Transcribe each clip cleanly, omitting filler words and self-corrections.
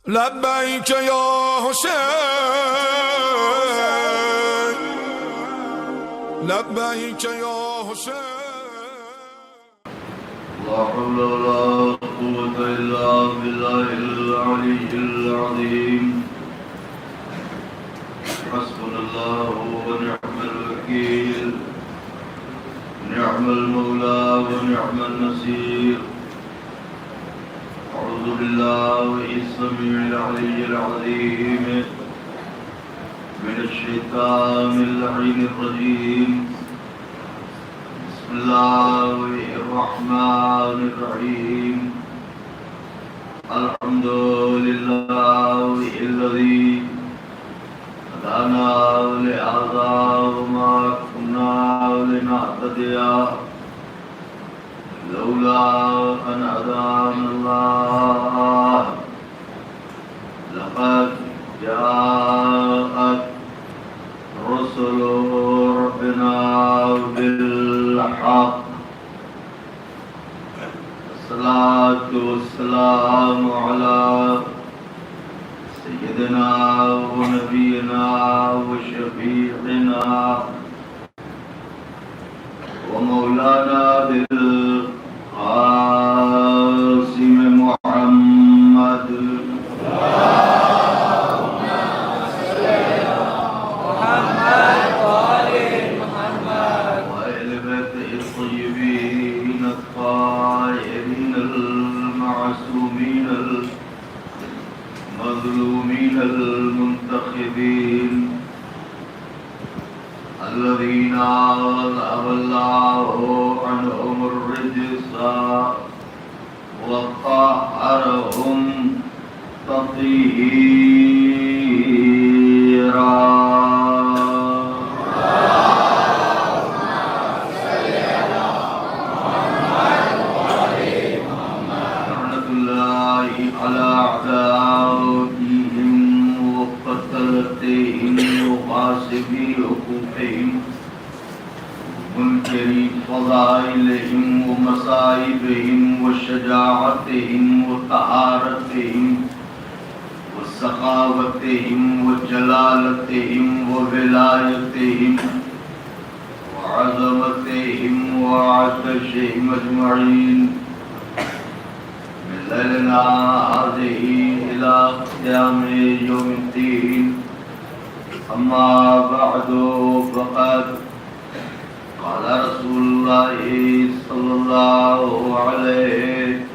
لبیک یا حسین لبیک یا حسین لا حول ولا قوة إلا بالله العلي العظيم حسبنا الله ونعم الوكيل نعم المولى ونعم النصير أعوذ بالله السميع العلي العظيم من الشيطان اللعين الرجيم بسم الله الرحمن الرحيم الحمد لله الذي هدانا لهذا وما كنا لنهتدي لولا أن هدانا الله لقد جاءت رسل ربنا بالحق الصلاة والسلام على سيدنا ونبينا وشفيعنا ومولانا بالقاسم محمد وآل بيته الطيبين الطاهرين المعصومين المظلومين المنتخبين الذين أذهب الله عنهم الرجس وطهرهم تطهيرا لعنة الله على أعدائهم وقتلتهم وغاصبي حقوقهم منكري فضائلهم ومصائبهم وشجاعتهم وطهارتهم وسخاوتهم وجلالتهم وولايتهم وعظمتهم وعطشهم أجمعين من ليلنا هذه إلى قيام يوم الدين أما بعد فقد قال رسول الله صلى الله عليه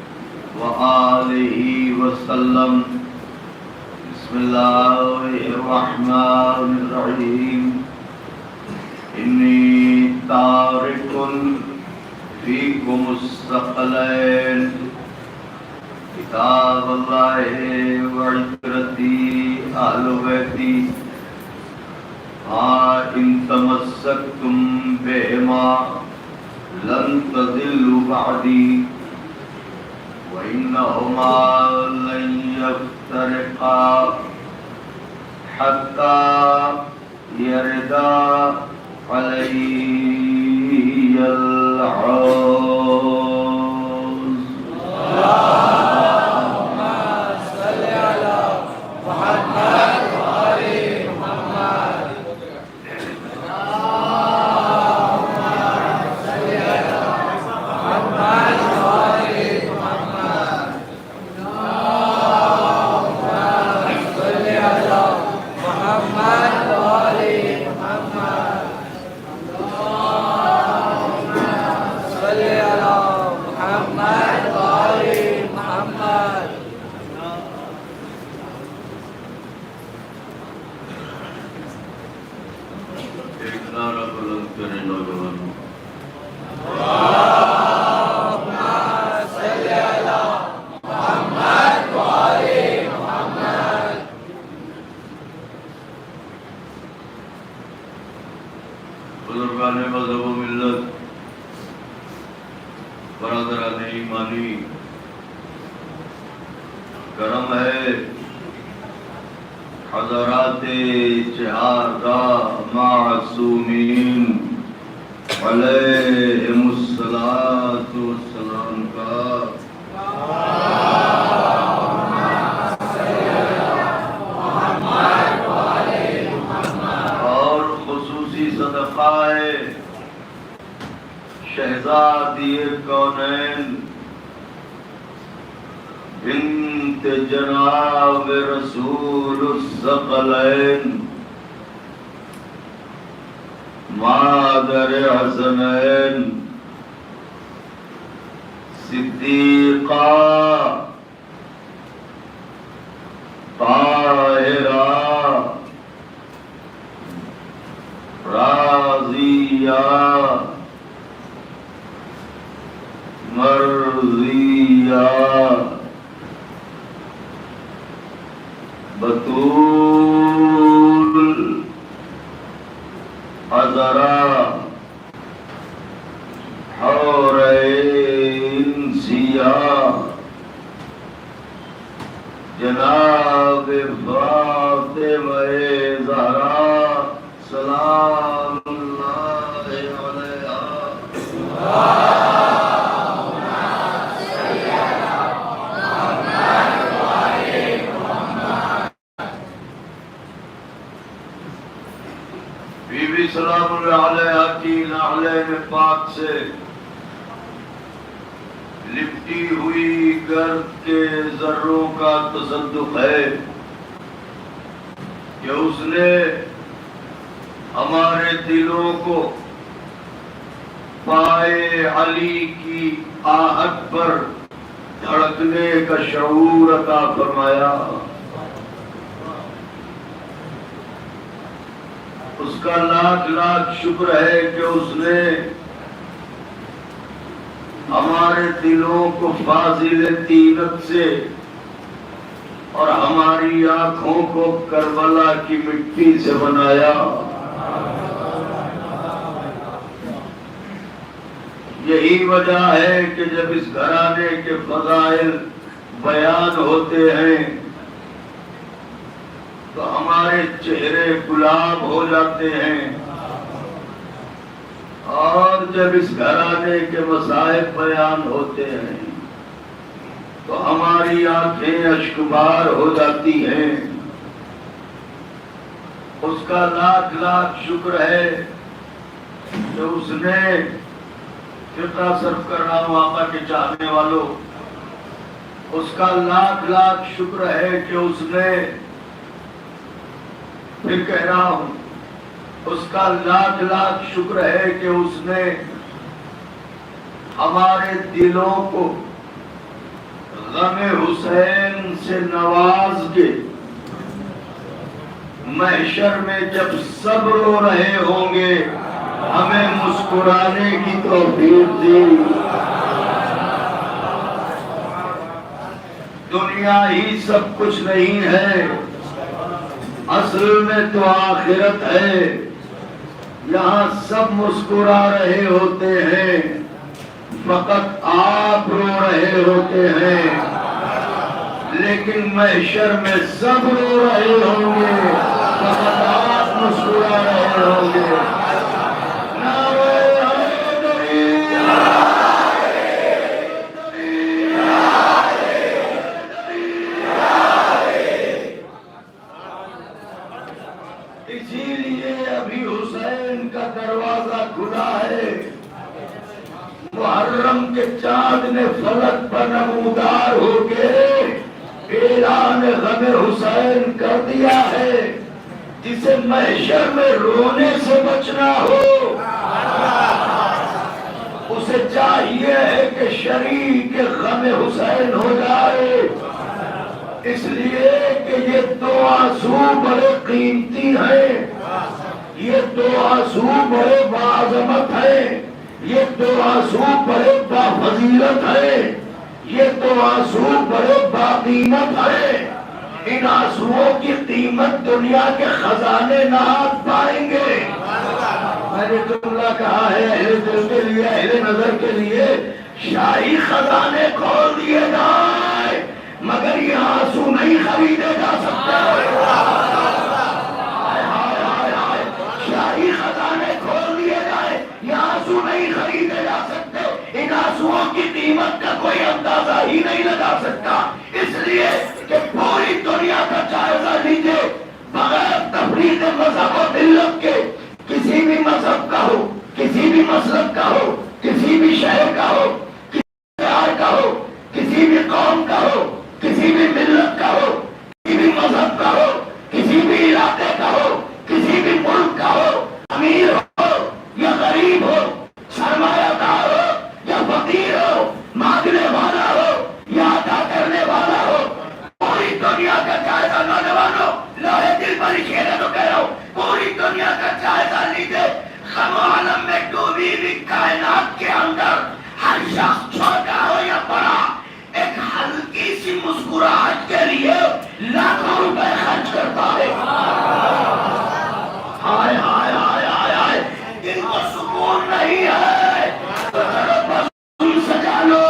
وآله وسلم بسم الله الرحمن الرحيم إني تارك فيكم الثقلين كتاب الله وعترتي أهل بيتي إن تمسكتم بهما لن تضلوا بعدي وإنهما لن يفترقا حتى يردا علي العوز اللهم صل على محمد وآل محمد بزرگان مذہب و ملت، برادران ایمانی، کرم ہے حضرات چہارگاہ معصومین علیہم الصلاۃ والسلام کا شہزادی کونین بنت جناب رسول الثقلین مادر حسنین صدیقہ طاہرہ راضیہ مرضیہ بطول عذرا حورین سیاہ جناب فاطمہ زہرا سلام اللہ علیہا بی بی سلام اللہ علیہا کی نعلین پاک سے لپٹی ہوئی گرد کے ذروں کا تصدق ہے کہ اس نے ہمارے دلوں کو پائے علی کی آہٹ پر دھڑکنے کا شعور عطا فرمایا. اس کا لاکھ لاکھ شکر ہے کہ اس نے ہمارے دلوں کو فاضل طینت سے اور ہماری آنکھوں کو کربلا کی مٹی سے بنایا. یہی وجہ ہے کہ جب اس گھرانے کے فضائل بیان ہوتے ہیں تو ہمارے چہرے گلاب ہو جاتے ہیں، اور جب اس گھرانے کے مصائب بیان ہوتے ہیں تو ہماری آنکھیں اشکبار ہو جاتی ہیں. اس کا لاکھ لاکھ شکر ہے کہ اس نے فقہ صرف کر رہا ہوں آقا کے چاہنے والوں، اس کا لاکھ لاکھ شکر ہے کہ اس نے، پھر کہہ رہا ہوں، اس کا لاکھ لاکھ شکر ہے کہ اس نے ہمارے دلوں کو غم حسین سے نواز کے محشر میں جب سب رو رہے ہوں گے ہمیں مسکرانے کی توفیق دی. دنیا ہی سب کچھ نہیں ہے، اصل میں تو آخرت ہے. یہاں سب مسکرا رہے ہوتے ہیں، فقط آپ رو رہے ہوتے ہیں، لیکن محشر میں سب رو رہے ہوں گے، فقط آپ مسکرا رہے ہوں گے. اسی لیے ابھی حسین کا دروازہ کھلا ہے. محرم کے چاند نے فلک پر نمودار ہو کے اعلان غم حسین کر دیا ہے. جسے محشر میں رونے سے بچنا ہو اسے چاہیے ہے کہ شریک غم حسین ہو جائے. اس لیے کہ یہ دو آنسو بڑے قیمتی ہیں، یہ دو آنسو بڑے باعظمت ہیں، یہ دو آنسو بڑے بافضیلت ہیں، یہ دو آنسو بڑے باقیمت ہیں. ان آنسوؤں کی قیمت دنیا کے خزانے نہ پائیں گے. میں نے جملہ کہا ہے اہل دل کے لیے، اہل نظر کے لیے، شاہی خزانے کھول دیے جائیں مگر یہ آنسو نہیں خریدے جا سکتے. شاہی خزانے کھول دیے جائیں، یہ آنسو نہیں خریدے جا سکتے. ان آنسوؤں کی قیمت کا کوئی اندازہ ہی نہیں لگا سکتا. اس لیے کہ پوری دنیا کا جائزہ لیجیے، بغیر تفریق مذہب و ملت کے، کسی بھی مذہب کا ہو، کسی بھی مسلک کا ہو، کسی کسی بھی شہر کا ہو، کسی شہر کا ہو، کسی بھی قوم کا ہو، کسی بھی ملت کا ہو، کسی بھی مذہب کا ہو، کسی بھی علاقے کا ہو، کسی بھی ملک کا ہو، امیر ہو یا غریب ہو، سرمایہ دار ہو یا فقیر ہو، مانگنے والا ہو یا عطا کرنے والا ہو، پوری دنیا کا جائزہ نوجوانوں، لوہے دل پر کھیلے تو کہہ رہا ہوں، پوری دنیا کا جائزہ لیجیے، غم و عالم میں ڈوبی ہوئی کائنات کے اندر ہر شخص چھوٹا ہو یا بڑا ایک ہلکی سی مسکراہٹ کے لیے لاکھوں روپے خرچ کرتا ہے۔ ہائے ہائے ہائے ہائے ہائے، دل کو سکون نہیں ہے تو چلو بس تم سجا لو،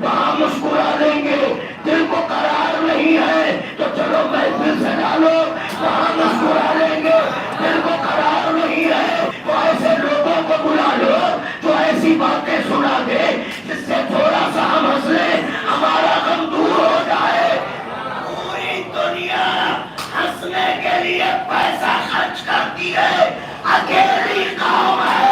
وہاں مسکرا دیں گے۔ دل کو قرار نہیں ہے تو چلو محفل سجا لو، وہاں مسکرا دیں گے۔ دل کو قرار نہیں ہے تو ایسے لوگوں کو بلا لو جو ایسی باتیں سنا دے جس سے تھوڑا سا ہم ہنس لیں، ہمارا غم دور ہو جائے۔ پوری دنیا ہنسنے کے لیے پیسہ خرچ کرتی ہے، اکیلی قوم ہے۔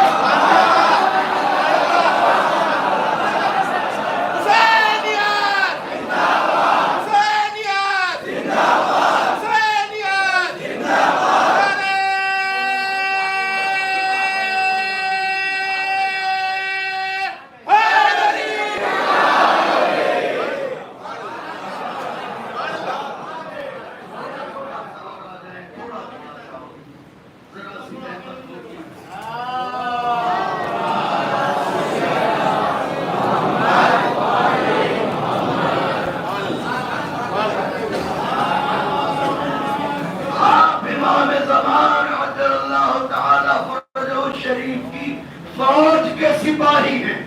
فوج کے سپاہی ہیں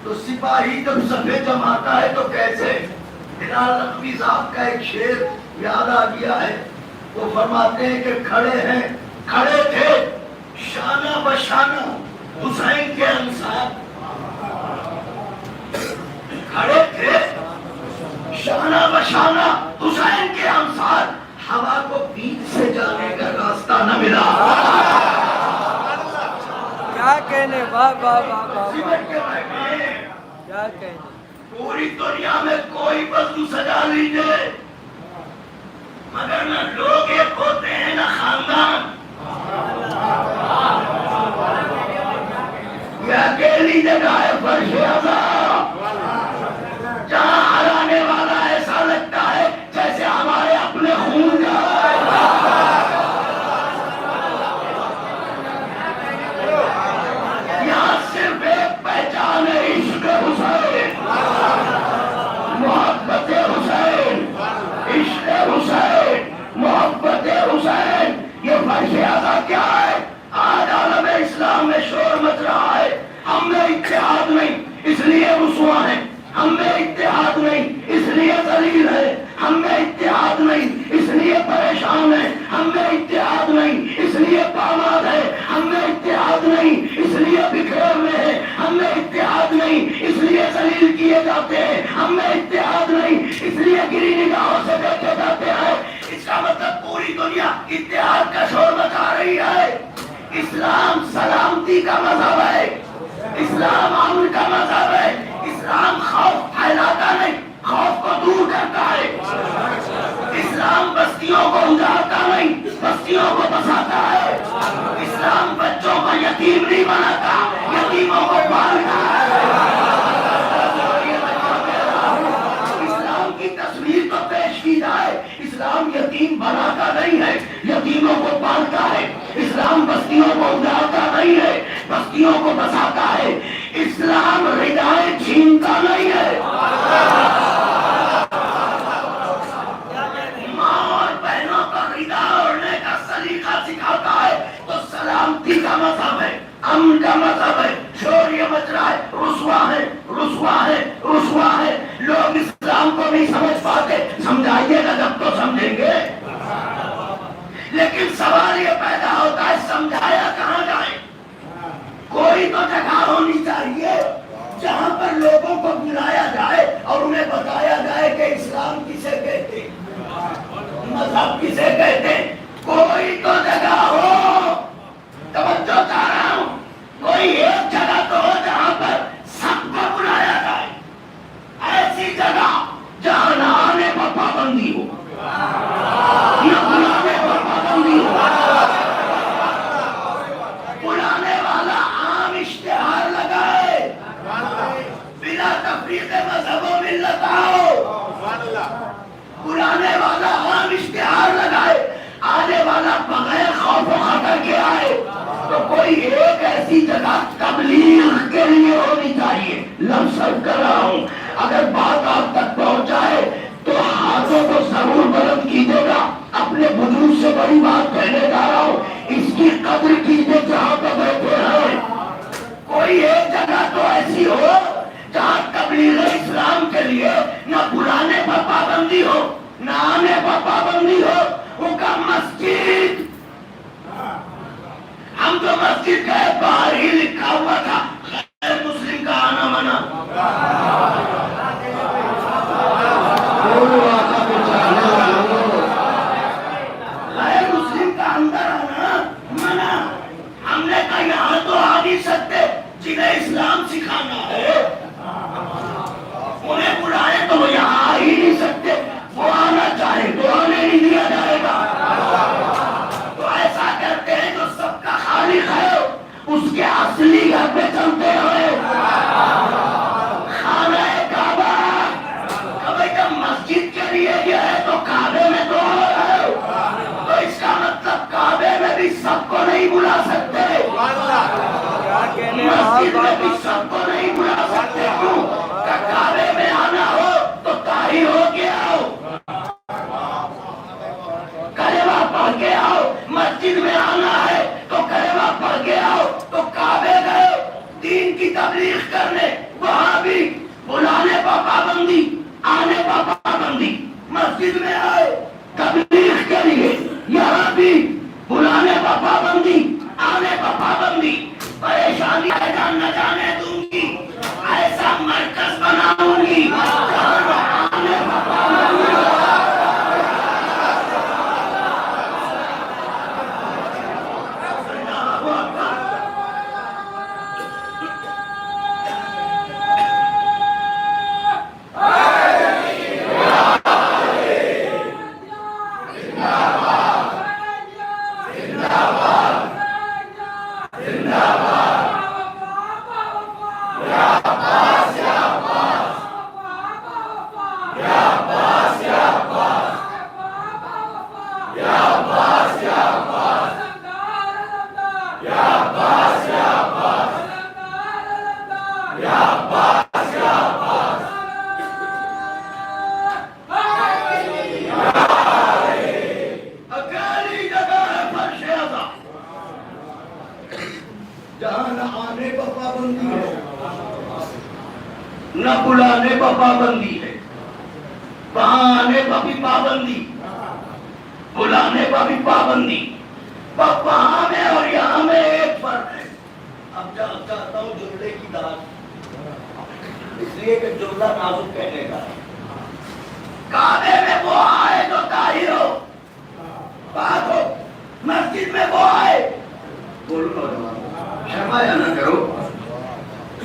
تو سپاہی جب صفے جماتا ہے تو کیسے؟ بلال نقوی صاحب کا ایک شعر یاد آ گیا ہے، وہ فرماتے ہیں کہ کھڑے تھے شانہ بشانہ حسین کے انصار، کھڑے تھے شانہ بشانہ حسین کے انصار، ہوا کو بیچ سے جانے کا راستہ نہ ملا۔ کیا کہنے، واہ واہ واہ واہ، سمٹ کے بیٹھے ہیں۔ کیا کہنے۔ پوری دنیا میں کوئی وضو سجا لیجئے مگر نہ لوگ ایک ہوتے ہیں نہ خاندان۔ یہ اکیلی جگہ ہے فرش عذاب جہاں ہرانے والا ایسا لگتا ہے جیسے ہمارے اپنے خون کا ہے۔ یہاں صرف ایک پہچان ہے، عشق حسین، محبت حسین، عشق حسین، محبت حسین۔ یہ فرش عزا کیا ہے؟ آج عالم اسلام میں شور مچ رہا ہے، ہم میں اتحاد نہیں اس لیے رسوا ہے، ہم میں اتحاد نہیں اس لیے ذلیل ہے، ہم میں اتحاد نہیں اس لیے پریشان ہے، ہم میں اتحاد نہیں اس لیے پامال ہے، ہم میں اتحاد نہیں اس لیے بکھرے ہوئے ہیں، ہم میں اتحاد نہیں اس لیے ذلیل کیے جاتے ہیں، ہم میں اتحاد نہیں اس لیے گری نگاہوں سے دیکھے جاتے ہیں۔ اس کا مطلب پوری دنیا اتحاد کا شور مچا رہی ہے۔ اسلام سلامتی کا مذہب ہے، اسلام امن کا مذہب ہے، اسلام خوف پھیلاتا نہیں، خوف کو دور کرتا ہے۔ اسلام بستیوں کو اجاڑتا نہیں، بستیوں کو بساتا ہے۔ اسلام بچوں کو یتیم نہیں بناتا، یتیموں کو پالتا ہے۔ اسلام کی تصویر تو پیش کی جائے، اسلام یتیم بناتا نہیں ہے، یتیموں کو پالتا ہے۔ اسلام بستیوں کو اجاڑتا نہیں ہے، بستیوں کو بساتا ہے۔ اسلام ردائیں چھینتا نہیں ہے، ماں اور بہنوں کو ردا اوڑھنے کا سلیقہ سکھاتا ہے۔ تو سلامتی کا مذہب ہے، امن کا مذہب ہے۔ شور یہ مچ رہا ہے، رسوا ہے، رسوا ہے، رسوا ہے۔ لوگ اسلام کو نہیں سمجھ پاتے، سمجھائیے گا جب تو سمجھیں گے۔ لیکن سوال یہ پیدا ہوتا ہے سمجھایا کہاں جائے؟ کوئی تو جگہ ہونی چاہیے جہاں پر لوگوں کو بلایا جائے اور انہیں بتایا جائے کہ اسلام کسے کہتے ہیں، مذہب کسے کہتے ہیں۔ کوئی تو جگہ ہو، توجہ چاہ رہا ہوں، کوئی ایک جگہ تو کوئی ایک ایسی جگہ تبلیغ کے لیے ہونی چاہیے. لفظ کر رہا ہوں اگر بات آپ تک پہنچائے تو ہاتھوں کو ضرور بلند کیجیے گا. اپنے بزرگ سے بڑی بات کہنے جا رہا ہوں, اس کی قدر کیجیے جہاں پہ بیٹھے ہیں. کوئی ایک جگہ تو ایسی ہو جہاں تبلیغ اسلام کے لیے نہ بلانے پر پابندی ہو نہ آنے پر پابندی ہو. ان کا مسجد, ہم تو مسجد گئے باہر ہی لکھا ہوا تھا غیر مسلم کا آنا منع. غیر مسلم کا اندر آنا منع. ہم نے کہا یہاں تو آ نہیں سکتے, جنہیں اسلام سکھانا ہے انہیں بلائے تو وہ یہاں آ ہی نہیں سکتے. وہ آنا چاہے تو آنے نہیں دیا جائے گا. تو ایسا کرتے ہیں جو سب کا خالق ہے اس کے اصلی گھر پہ چلتے ہوئے خانہ کعبہ. اب جب مسجد کے لیے یہ ہے تو کعبے میں تو ہے, تو اس کا مطلب کعبے میں بھی سب کو نہیں بلا سکتے, مسجد میں بھی سب کو نہیں بلا سکتے. کیوں کہ کعبے میں آنا ہو تو طاہر ہو کے آؤ, کلمہ پڑھ کے آؤ. مسجد میں آنا ہے تو کلمہ پڑھ کے آؤ. تو کعبے گئے دین کی تبلیغ کرنے, وہاں بھی بلانے پر پابندی آنے پر پابندی. مسجد میں آئے تبلیغ کے لیے, یہاں بھی بلانے پر پابندی آنے پر پابندی. پریشانی نہ جانے دوں گی, ایسا مرکز بناؤں گی جہاں آنے پر پابندی. نہ بلانے پر پابندی ہے, وہاں آنے پر بھی پابندی, بلانے پر بھی پابندی. وہاں میں اور یہاں میں ایک فرق ہے. اب چاہتا ہوں جملے کی داد, اس لیے کہ جملہ نازک کہنے کا. کعبے میں وہ آئے تو طاہر ہو, پاک ہو. مسجد میں وہ آئے, بولو نوجوان شرمایا نہ کرو,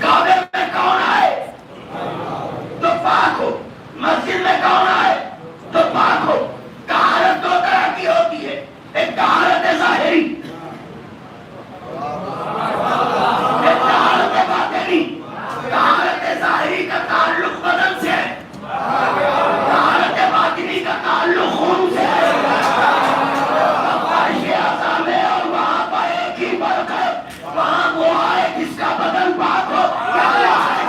کعبے میں کون آئے تو پاک ہو, مسجد میں کون آئے تو پاک ہو. طہارت دو طرح کی ہوتی ہے, ایک طہارت ظاہری, ایک طہارت باطنی. طہارت ظاہری کا تعلق بدن سے ہے, طہارت باطنی کا تعلق خون سے ہے. فرش اعضاء میں اور وہاں پر ایک ہی فرق ہے, وہاں وہ آئے جس کا بدن پاک ہو, یہاں آئے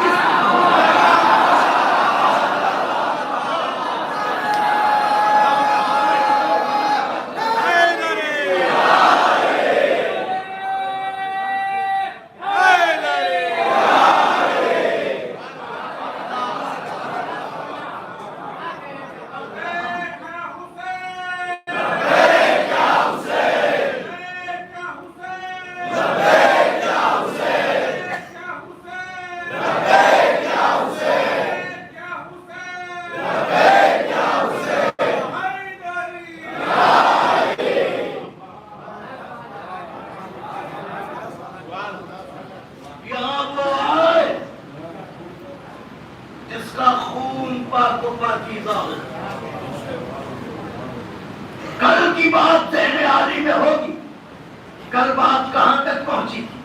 جس کا کل کی بات ذہن عالی میں ہوگی. کل بات کہاں تک پہنچی تھی؟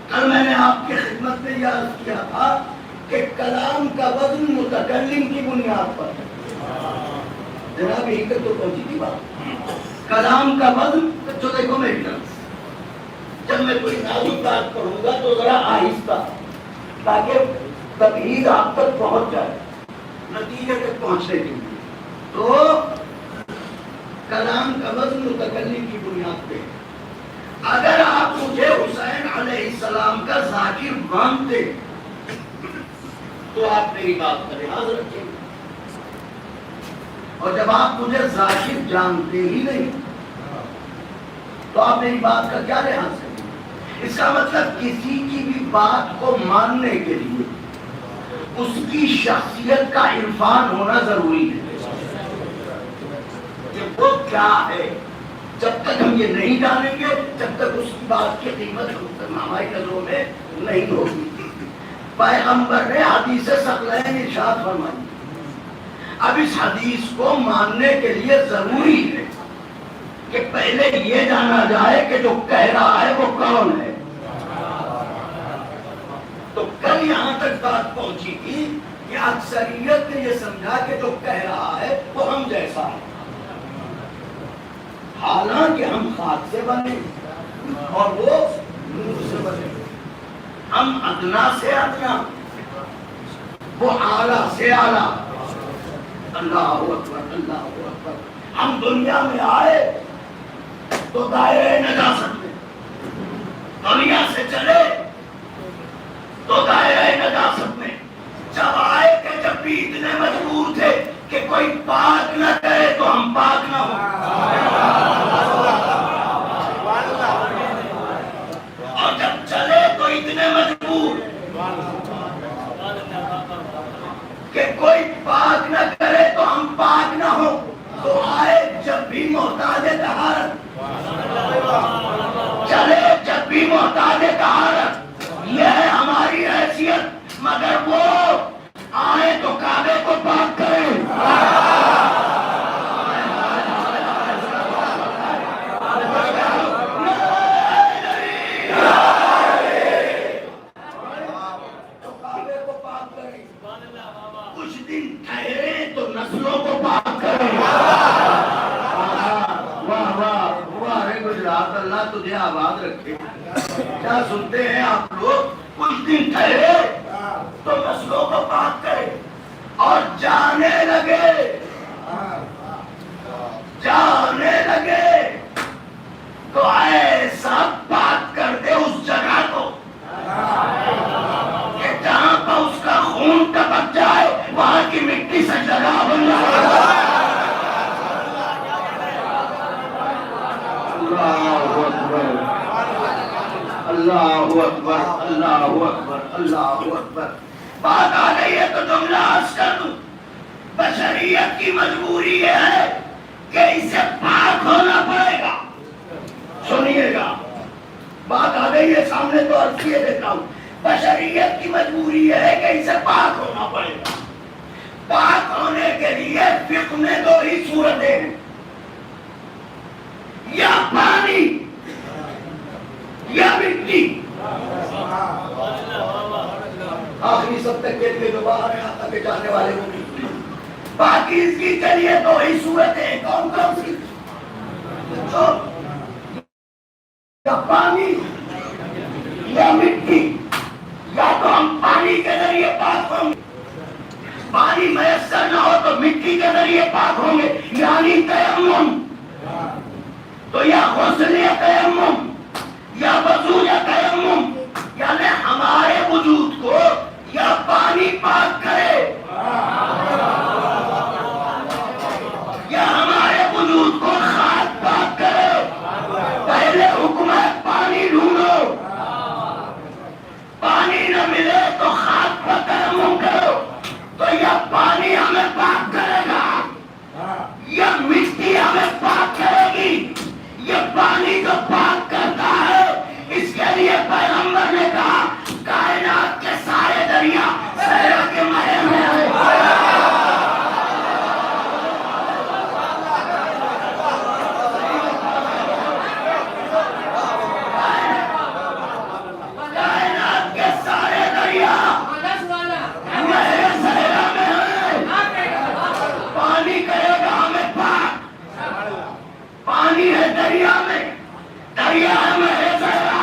کل میں نے آپ کی خدمت میں یہ عرض کیا تھا کہ کلام کا وزن متکلم کی بنیاد پر ہے. جناب یہی تک تو پہنچی تھی بات. کلام کا وزن جو دیکھو میری طرف جب میں کوئی نازک بات کروں گا تو ذرا آہستہ، تاکہ تمہید آپ تک پہنچ جائے نتیجے تک پہنچنے کے لیے. تو کلام کا وزن متکلم کی بنیاد پہ. اگر آپ مجھے حسین علیہ السلام کا ذاکر مانتے تو آپ میری بات کا لحاظ رکھیں، اور جب آپ مجھے ذاکر جانتے ہی نہیں تو آپ میری بات کا کیا لحاظ کریں؟ اس کا مطلب کسی کی بھی بات کو ماننے کے لیے اس کی شخصیت کا عرفان ہونا ضروری ہے کہ وہ کیا ہے. جب تک ہم یہ نہیں جانیں گے، جب تک اس کی بات کی قیمت ہماری نظروں میں نہیں ہوگی. پیغمبر نے حدیث ثقلین ارشاد فرمائی. اب اس حدیث کو ماننے کے لیے ضروری ہے کہ پہلے یہ جانا جائے کہ جو کہہ رہا ہے وہ کون ہے. تو کل یہاں تک بات پہنچی تھی کہ اکثریت نے یہ سمجھا کہ جو کہہ رہا ہے وہ ہم جیسا ہے، حالانکہ ہم خاک سے بنے اور وہ نور سے بنے. ہم ادنا سے ادنا، وہ اعلیٰ سے اعلیٰ. اللہ اکبر اللہ اکبر. ہم دنیا میں آئے تو دائرے نجاست میں، دنیا سے چلے تو دائرے نجاست میں. جب آئے کہ جب بھی اتنے مجبور تھے کہ کوئی پاک نہ کرے تو ہم پاک نہ ہوں، اور جب چلے تو اتنے مجبور کہ کوئی پاک نہ کرے تو ہم پاک نہ ہوں. تو آئے جب بھی محتاج طہارت، چلے جب بھی محتاج طہارت. یہ ہے ہماری حیثیت. مگر وہ آئے تو کعبے کو پاک کریں. کچھ دن ٹھہرے تو نسلوں کو پاک کریں. واہ واہ واہ ہے گجرات، اللہ تجھے آباد رکھے. کیا سنتے ہیں آپ لوگ؟ کچھ دن ٹھہرے تو نسلوں کو پاک کرے. اور جانے لگے تو ایسا پاک کر دے اس جگہ کو کہ جہاں پر اس کا خون ٹپک جائے وہاں کی مٹی سے جگہ بن جائے. اللہ اکبر اللہ اکبر اللہ اکبر اللہ اکبر. بات آ گئی ہے تو جملہ عرض کر دوں. بشریت کی مجبوری یہ ہے کہ اسے پاک ہونا پڑے گا. سنیے گا، بات آ گئی ہے سامنے تو عرض کیے دیتا ہوں. بشریت کی مجبوری یہ ہے کہ اسے پاک ہونا پڑے گا. پاک ہونے کے لیے فقہ میں دو ہی صورتیں ہیں، یا پانی یا مٹی. آخری سب تک کے لیے جو باہر ہے آتا کے جانے والے کو بھی. پاکیزگی کے لیے دو ہی صورتیں، کون کون سی؟ یا پانی یا مٹی. یا تو ہم پانی کے ذریعے پاک ہوں گے، پانی میسر نہ ہو تو مٹی کے ذریعے پاک ہوں گے، یعنی تیمم. تو یا غسل یا تیمم، یا وضو یا تیمم. یعنی ہمارے وجود کو یا پانی پاک کرے یا ہمارے وجود کو خاک پاک کرے. پہلے حکم ہے پانی ڈھونڈو، پانی نہ ملے تو خاک پر تیمم کرو. تو یا پانی ہمیں پاک کرے گا یا مٹی ہمیں پاک کرے گی. یہ پانی جو پاک کرتا ہے اس کے لیے پیغمبر نے کہا کائنات کے سارے دریا صحرا کے مہے میں ہیں. کائنات کے سارے دریا مہے صحرا میں ہیں. پانی کرے گا ہمیں پاک. پانی ہے دریا میں، دریا ہے مہے صحرا.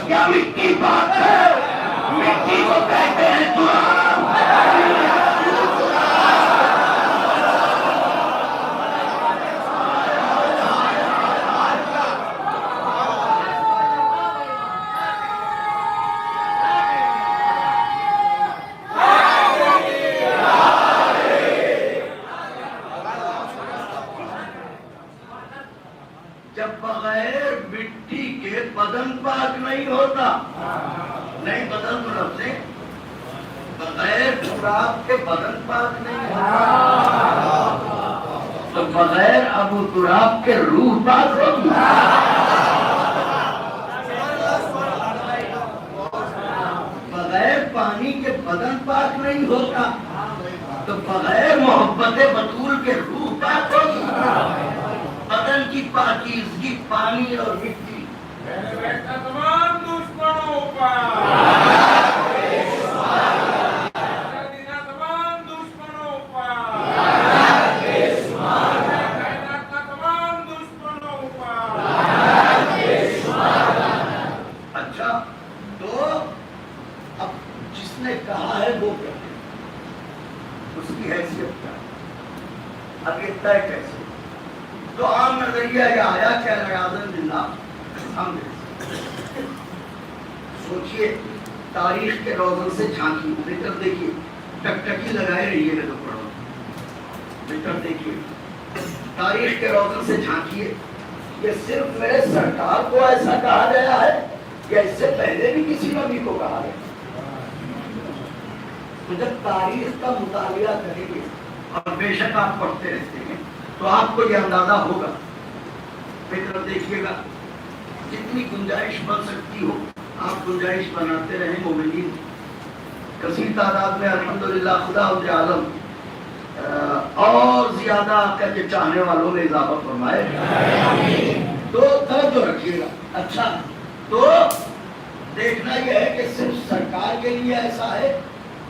کیا مٹی پاک ہے؟ مٹی کو کہتے ہیں تراب۔ جب بغیر مٹی کے بدن پاک نہیں ہوتا، نہیں بدن تو لفظ ہے، بغیر تراب کے بدن پاک نہیں ہوتا، تو بغیر ابو تراب کے روح پاک ہوگی۔ بغیر پانی کے بدن پاک نہیں ہوتا، تو بغیر محبت بطول کے روح پاک ہوگی۔ بدن کی پاکیزگی پانی اور مٹی، تمام دشمنوں پر تمام دشمنوں پر تمام دشمنوں پر۔ اچھا تو اب جس نے کہا ہے وہ کیا ہے؟ اس کی حیثیت کیا ہے؟ اب یہ طے کیسے؟ تو عام نظریہ یہ آیا کہ اعوذ باللہ ہم سوچئے تاریخ کے روزن سے جھانکی میٹر دیکھیے، ٹکٹکی لگائے رہیے گا تو پڑھو میٹر دیکھیے، تاریخ کے روزن سے جھانکیے۔ یہ صرف میرے سرکار کو ایسا کہا گیا ہے یا اس سے پہلے بھی کسی نبی کو کہا گیا؟ تو جب تاریخ کا مطالعہ کریں گے، اور بے شک آپ پڑھتے رہتے ہیں، تو آپ کو یہ اندازہ ہوگا۔ فکر دیکھیے گا، جتنی گنجائش بن سکتی ہو آپ گنجائش بناتے رہیں مومنین۔ کثیر تعداد میں الحمدللہ خدا عالم اور زیادہ آقا کے چاہنے والوں نے اضافہ فرمائے، تو توجہ رکھیے گا۔ اچھا تو دیکھنا یہ ہے کہ صرف سرکار کے لیے ایسا ہے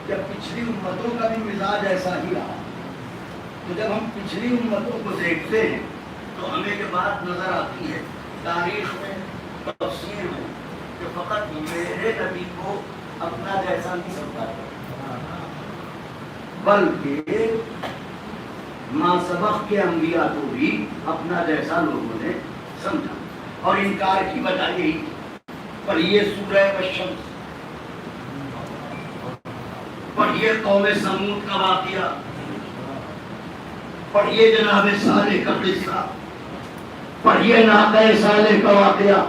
یا پچھلی امتوں کا بھی مزاج ایسا ہی رہا؟ تو جب ہم پچھلی امتوں کو دیکھتے ہیں تو ہمیں یہ بات نظر آتی ہے تاریخ میں، تفسیر میں، کہ فقط میرے نبی کو اپنا جیسا نہیں سمجھا بلکہ ماں سبق کے انبیاء کو بھی اپنا جیسا لوگوں نے سمجھا، اور انکار کی وجہ یہی تھی۔ پڑھیے سورہ الشمس، پڑھیے قوم سمود کا واقعہ، پڑھیے جناب صالح کا قصہ، پڑھیے ناقہ صالح کا واقعہ،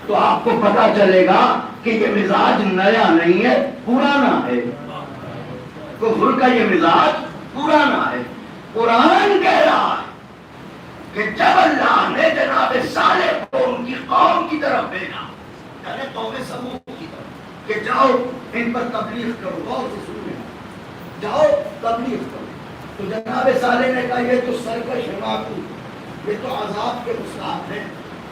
تو آپ کو پتا چلے گا کہ یہ مزاج نیا نہیں ہے، پرانا ہے۔ کفر کا یہ مزاج پرانا ہے۔ قرآن کہہ رہا ہے کہ جب اللہ نے جناب صالح کو ان کی قوم کی طرف بھیجا، یعنی قوم سمود کی طرف، کہ جاؤ ان پر تبلیغ کرو، غور سے سنیں، جاؤ تبلیغ کرو، تو جناب صالح نے کہا یہ تو سرکش ہے، یہ تو عذاب کے مستحق ہیں۔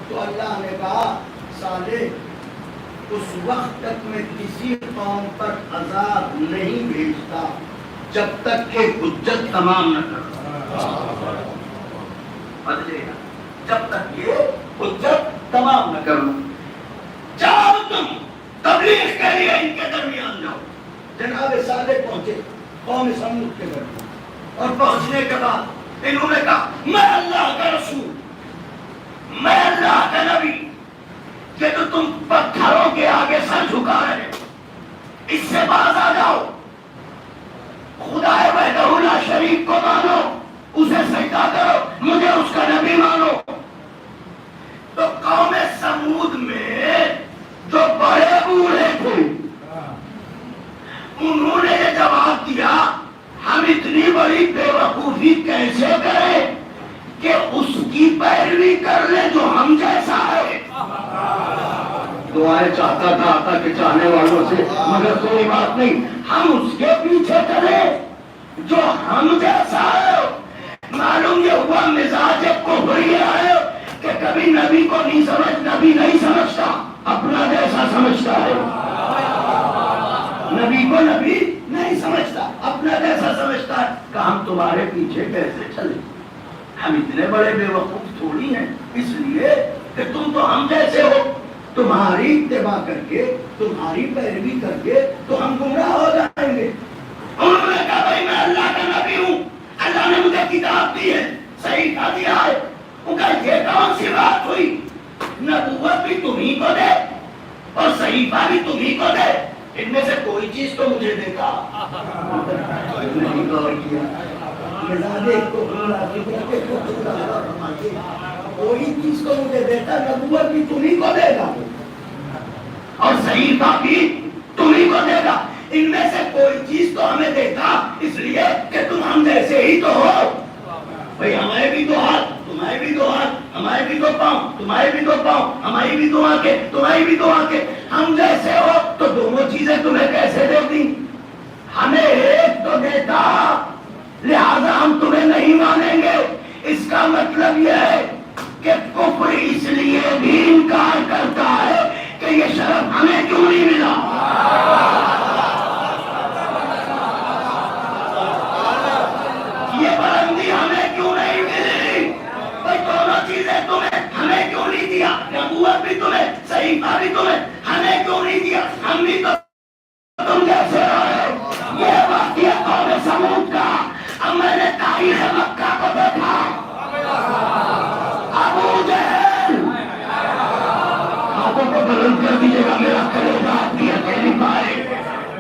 تو اللہ نے کہا صالح اس وقت تک میں کسی قوم پر عذاب نہیں بھیجتا جب تک کہ حجت تمام نہ کرو، بدلے گا جب تک یہ حجت تمام نہ کرو۔ جاؤ تم تبلیغ کے لیے ان کے درمیان جاؤ۔ جناب صالح پہنچے قوم سمود کے درمیان، اور پہنچنے کے بعد انہوں نے کہا میں اللہ کا رسول، میں اللہ کا نبی، کہ تو تم پتھروں کے آگے سر جھکا رہے، اس سے باز آ جاؤ، خدا وحدہ لا شریک کو مانو، اسے سجدہ کرو، مجھے اس کا نبی مانو۔ تو قوم سمود میں جو بڑے بوڑھے تھے انہوں نے یہ جواب دیا ہم اتنی بڑی بے وقوفی کیسے کریں کہ اس کی پیروی کر لیں جو ہم جیسا ہے۔ دعائیں چاہتا تھا آقا کے چاہنے والوں سے، مگر کوئی بات نہیں، ہم اس کے پیچھے چلیں جو ہم جیسا ہے۔ معلوم یہ ہوا مزاج کفری ہے کہ کبھی نبی کو نہیں نبی نہیں سمجھتا، اپنا جیسا سمجھتا ہے، نبی کو نبی نہیں سمجھتا، اپنا جیسا سمجھتا ہے۔ کہ ہم تمہارے پیچھے کیسے چلیں، ہم اتنے بڑے بے وقوف تھوڑی ہیں، اس لیے کہ تم تو ہم جیسے ہو۔ تمہاری اتباع کر کے، تمہاری پیروی کر کے تو ہم گمراہ ہو جائیں گے۔ انہوں نے کہا بھائی میں اللہ کا نبی ہوں، اللہ نے مجھے کتاب دی ہے، صحیفہ دیا ہے۔ وہ کہا یہ کون سی بات ہوئی؟ نبوت بھی تمہیں کو دے اور صحیفہ بھی تمہیں کو دے، ان میں سے کوئی چیز تو مجھے دیتا۔ نہیں غور کیا، کوئی چیز تو مجھے دیتا، نبوت بھی تمہیں کو دے گا اور صحیفہ بھی تمہیں کو دے گا، ان میں سے کوئی چیز تو ہمیں دیتا، اس لیے کہ تم ہم جیسے ہی تو ہو۔ بھئی ہمارے بھی دو ہاتھ، تمہارے بھی دو ہاتھ، ہمارے بھی دو پاؤں، تمہارے بھی دو پاؤں، ہماری بھی دو آنکھیں، تمہاری بھی دو آنکھیں، ہم جیسے ہو تو دونوں چیزیں تمہیں کیسے دے دیں؟ ہمیں ایک تو دیتا، لہذا ہم تمہیں نہیں مانیں گے۔ اس کا مطلب یہ ہے کہ کفر اس لیے بھی انکار کرتا ہے کہ یہ شرف ہمیں کیوں نہیں ملا، یہ بلندی ہمیں کیوں نہیں ملی، بھئی دونوں چیزیں تمہیں ہمیں کیوں نہیں دیا، نبوت بھی تمہیں، صحیفہ بھی تمہیں، ہمیں کیوں نہیں دیا، ہم بھی تو تم جیسے رہے۔ یہ واقعہ قوم سمود کا۔ اب میں نے تاریخ مکہ کو دیکھا، ابو جہل، ہاتھوں کو بلند کر دیجیے گا، میرا کلیجہ آپ کی اکیلی بھائی،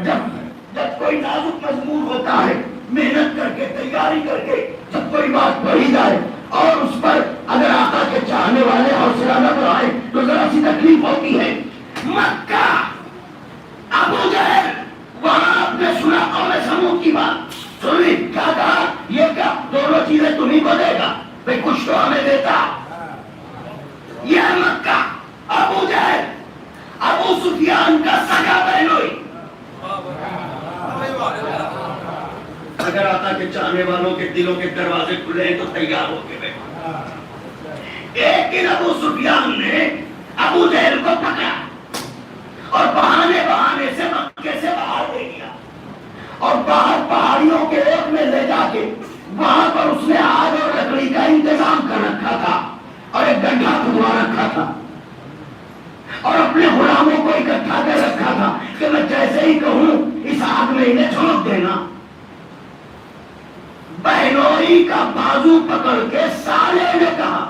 جب کوئی نازک مضمون ہوتا ہے، محنت کر کے، تیاری کر کے جب کوئی بات پڑھی جائے اور اس پر اگر آقا کے چاہنے والے حوصلہ نہ بڑھائے تو ذرا سی تکلیف ہوتی ہے۔ مکہ، ابو جہل، وہاں آپ نے سنا قوم سمود کی بات، سنی کیا کہا، یہ کیا دونوں چیزیں تمہیں کو دے گا، بھئی کچھ تو ہمیں دیتا۔ یہ ہے مکہ، ابو جہل، ابو سفیان کا سگا بہن ہوئی۔ اگر آقا کے چاہنے والوں کے دلوں کے دروازے کھلے ہیں تو تیار ہو کے بیٹھو۔ ایک دن ابو سفیان نے ابو جہل کو پکڑا اور بہانے سے مکے سے باہر لے گیا اور باہر پہاڑیوں کے ایک میں لے جا کے وہاں پر اس نے آگ اور لکڑی کا انتظام کر رکھا تھا اور ایک گڈھا کھدوا رکھا تھا اور اپنے غلاموں کو اکٹھا کر رکھا تھا کہ میں جیسے ہی کہوں اس آگ میں انہیں جھونک دینا۔ بہنوئی کا بازو پکڑ کے سالے نے کہا،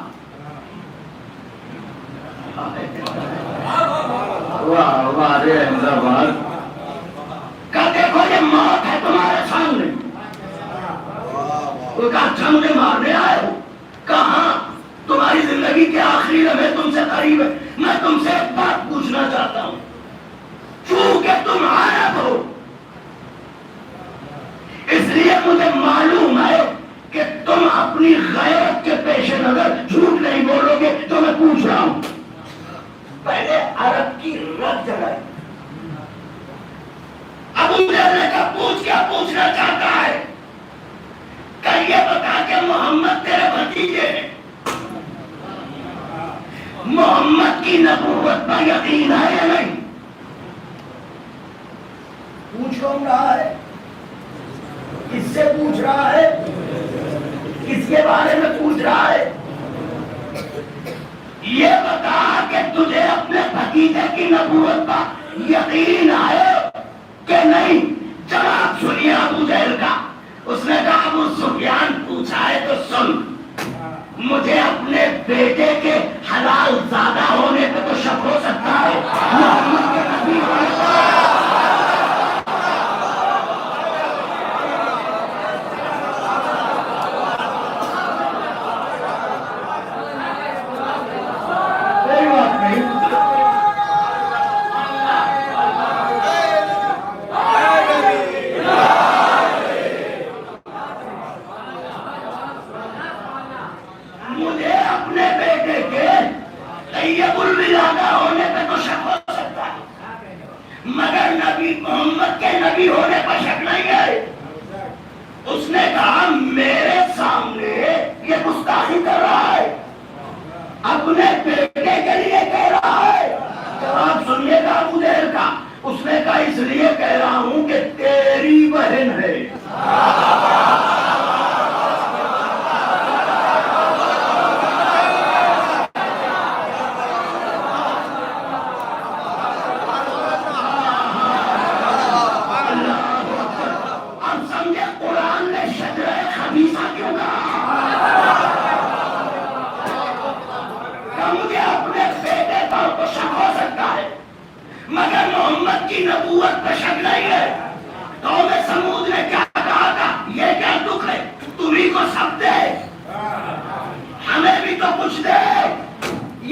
واہ واہ رے احمدآباد کا، دیکھو یہ موت ہے تمہارے سامنے۔ وہ کہا اچھا مجھے مارنے آئے ہو، کہاں تمہاری زندگی کے آخری لمحے تم سے قریب ہے، میں تم سے ایک بات پوچھنا چاہتا ہوں، چونکہ تم عرب ہو اس لیے مجھے معلوم ہے کہ تم اپنی غیرت کے پیش نظر جھوٹ نہیں بولو گے جو میں پوچھ رہا ہوں۔ پہلے عرب کی رت جگائی۔ ابو جہل نے کہا پوچھ کیا پوچھنا چاہتا ہے، کہ یہ بتا کہ محمد تیرے بھتیجے ہیں، محمد کی نبوت پر یقین ہے یا نہیں؟ پوچھ کون رہا ہے، کس سے پوچھ رہا ہے، کس کے بارے میں پوچھ رہا ہے؟ یہ بتا کہ تجھے اپنے بھتیجے کی نبوت پر یقین ہے کہ نہیں؟ جواب سنیے ابو جہل کا۔ اس نے کہا ابو سفیان پوچھا ہے تو سن، مجھے اپنے بیٹے کے حلال زادہ ہونے پہ تو شک ہو سکتا ہے، محمد کے نبی ہونے پر محمد کے نبی ہونے پر شک نہیں ہے۔ اس نے کہا میرے سامنے یہ گستاخی کر رہا ہے، اپنے بیٹے کے لیے کہہ رہا ہے۔ جواب سنیے گا ابو جہل کا۔ اس نے کہا اس لیے کہہ رہا ہوں کہ تیری بہن ہے۔ محمد کی نبوت پہ شک نہیں ہے. قوم سمود نے کیا کہا تھا؟ یہ کیا دکھ ہے؟ تمہیں کو سب دے، ہمیں بھی تو کچھ دے.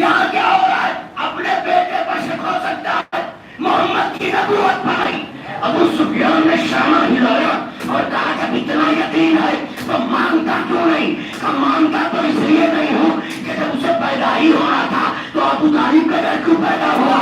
یہاں کیا ہو رہا ہے؟ اپنے بیٹے پر شک ہو سکتا ہے، محمد کی نبوت پر نہیں. ابو سفیان نے شامہ ہلایا اور کہا جب اتنا یقین ہے تو مانگتا کیوں نہیں؟ کہ مانگتا تو اس لیے نہیں ہوں کہ جب اسے پیدا ہی ہونا تھا تو ابو طالب کا گھر کیوں پیدا ہوا؟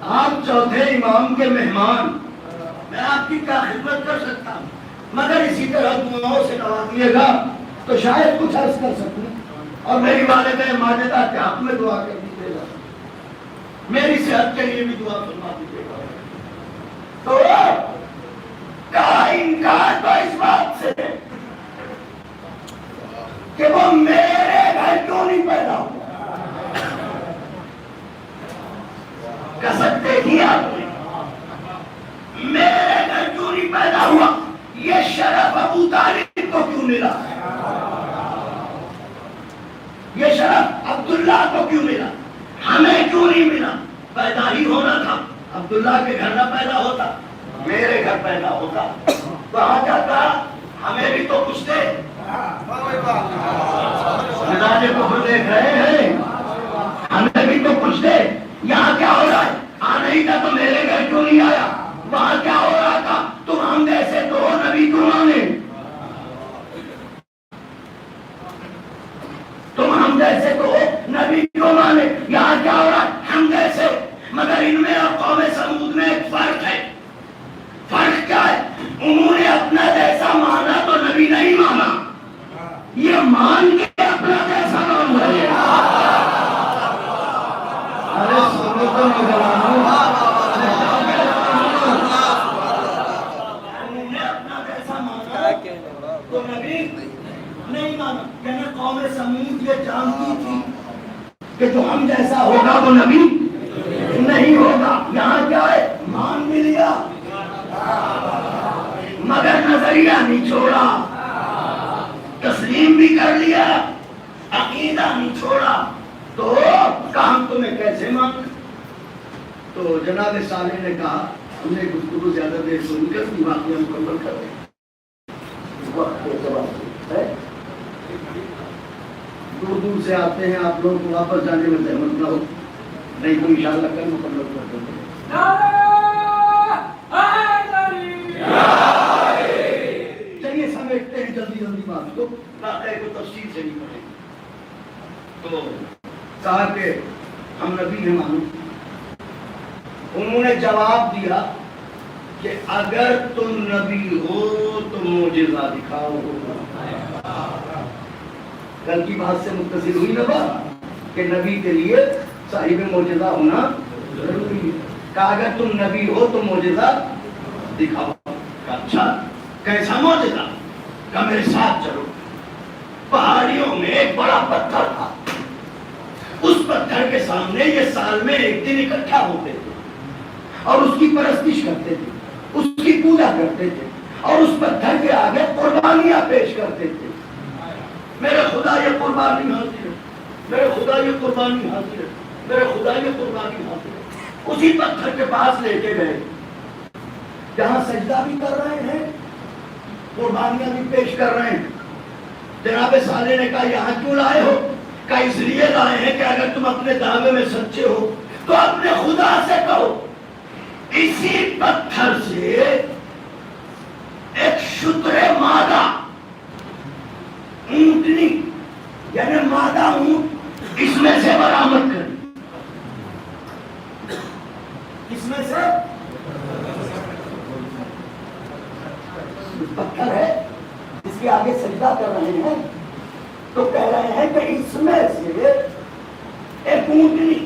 آپ چوتھے امام کے مہمان، میں آپ کی کیا خدمت کر سکتا ہوں، مگر اسی طرح دعاؤں سے نوازیے گا تو شاید کچھ عرض کر سکوں. اور میری والدہ ماجدہ کے حق میں دعا کر دیجیے گا، میری صحت کے لیے بھی دعا فرما دیجیے گا. تو کہا انکار تو اس بات سے کہ وہ میرے گھر کیوں نہیں پیدا ہوا. کسب دیکھی آپ نے، میرے گھر کیوں نہیں پیدا ہوا؟ یہ شرف ابو طالب کو کیوں ملا؟ یہ شرف عبداللہ کو کیوں ملا؟ ہمیں کیوں نہیں ملا؟ پیدا ہی ہونا تھا، عبداللہ کے گھر نہ پیدا ہوتا، میرے گھر پیدا ہوتا. کہا جاتا ہمیں بھی تو کچھ دے. مزاج کفر دیکھ رہے ہیں، ہمیں بھی تو کچھ دے. یہاں کیا ہو رہا ہے؟ آنا ہی تھا تو میرے گھر کیوں نہیں آیا؟ وہاں کیا ہو رہا تھا؟ تم ہم جیسے تو نبی کو مانے، تم ہم جیسے تو نبی کو مانے. یہاں کیا ہو رہا ہے؟ ہم جیسے. مگر ان میں اور قوم سمود میں ایک فرق ہے. فرق کیا ہے؟ انہوں نے اپنا جیسا مانا تو نبی نہیں مانا، یہ مان کے اپنا جیسا مان رہے ہیں. تو نبی نہیں مانا، یعنی قوم سمود یہ جانتی تھی کہ جو ہم جیسا ہوگا وہ نبی نہیں ہوگا. یہاں کیا ہے؟ مان بھی لیا مگر نظریہ نہیں چھوڑا، تسلیم بھی کر لیا، عقیدہ نہیں چھوڑا. تو کام تمہیں کیسے مانگ؟ تو جناب صالح نے کہا ہم نے گفتگو زیادہ دیر سن کر واقعہ مکمل کر دیں. دور دور سے آتے ہیں، آپ لوگوں کو واپس جانے میں زحمت نہ ہو، نہیں تو انشاءاللہ کل مکمل کر دیں گے. چلیے سمیٹتے ہیں جلدی جلدی بات کو، واقعے کو تفصیل سے نہیں پڑھیں. تو کہا کہ ہم نبی ہیں مانو. انہوں نے جواب دیا کہ اگر تم نبی ہو تو معجزہ دکھاؤ. کل کی بات سے متصل ہوئی نا بات کہ نبی کے لیے صاحب معجزہ ہونا ضروری ہے. کہا اگر تم نبی ہو تو معجزہ دکھاؤ. اچھا کیسا معجزہ؟ کہ میرے ساتھ چلو. پہاڑیوں میں ایک بڑا پتھر تھا، اس پتھر کے سامنے یہ سال میں ایک دن اکٹھا ہوتے تھے اور اس کی پرستش کرتے تھے، اس کی پوجا کرتے تھے اور اس پتھر کے آگے قربانیاں پیش کرتے تھے. میرے خدا یہ قربانی حاضر ہے، میرے خدا یہ قربانی حاضر ہے، میرے خدا یہ قربانی حاضر ہے. اسی پتھر کے پاس لے کے گئے، جہاں سجدہ بھی کر رہے ہیں، قربانیاں بھی پیش کر رہے ہیں. جناب صالح نے کہا یہاں کیوں لائے ہو؟ کہ اس لیے لائے ہیں کہ اگر تم اپنے دعوے میں سچے ہو تو اپنے خدا سے کہو اسی پتھر سے ایک شتر مادہ اونٹنی یعنی مادہ اونٹ اس میں سے برآمد کریں. رہے ہیں تو کہہ رہے ہیں کہ اس میں سے ایک اونٹنی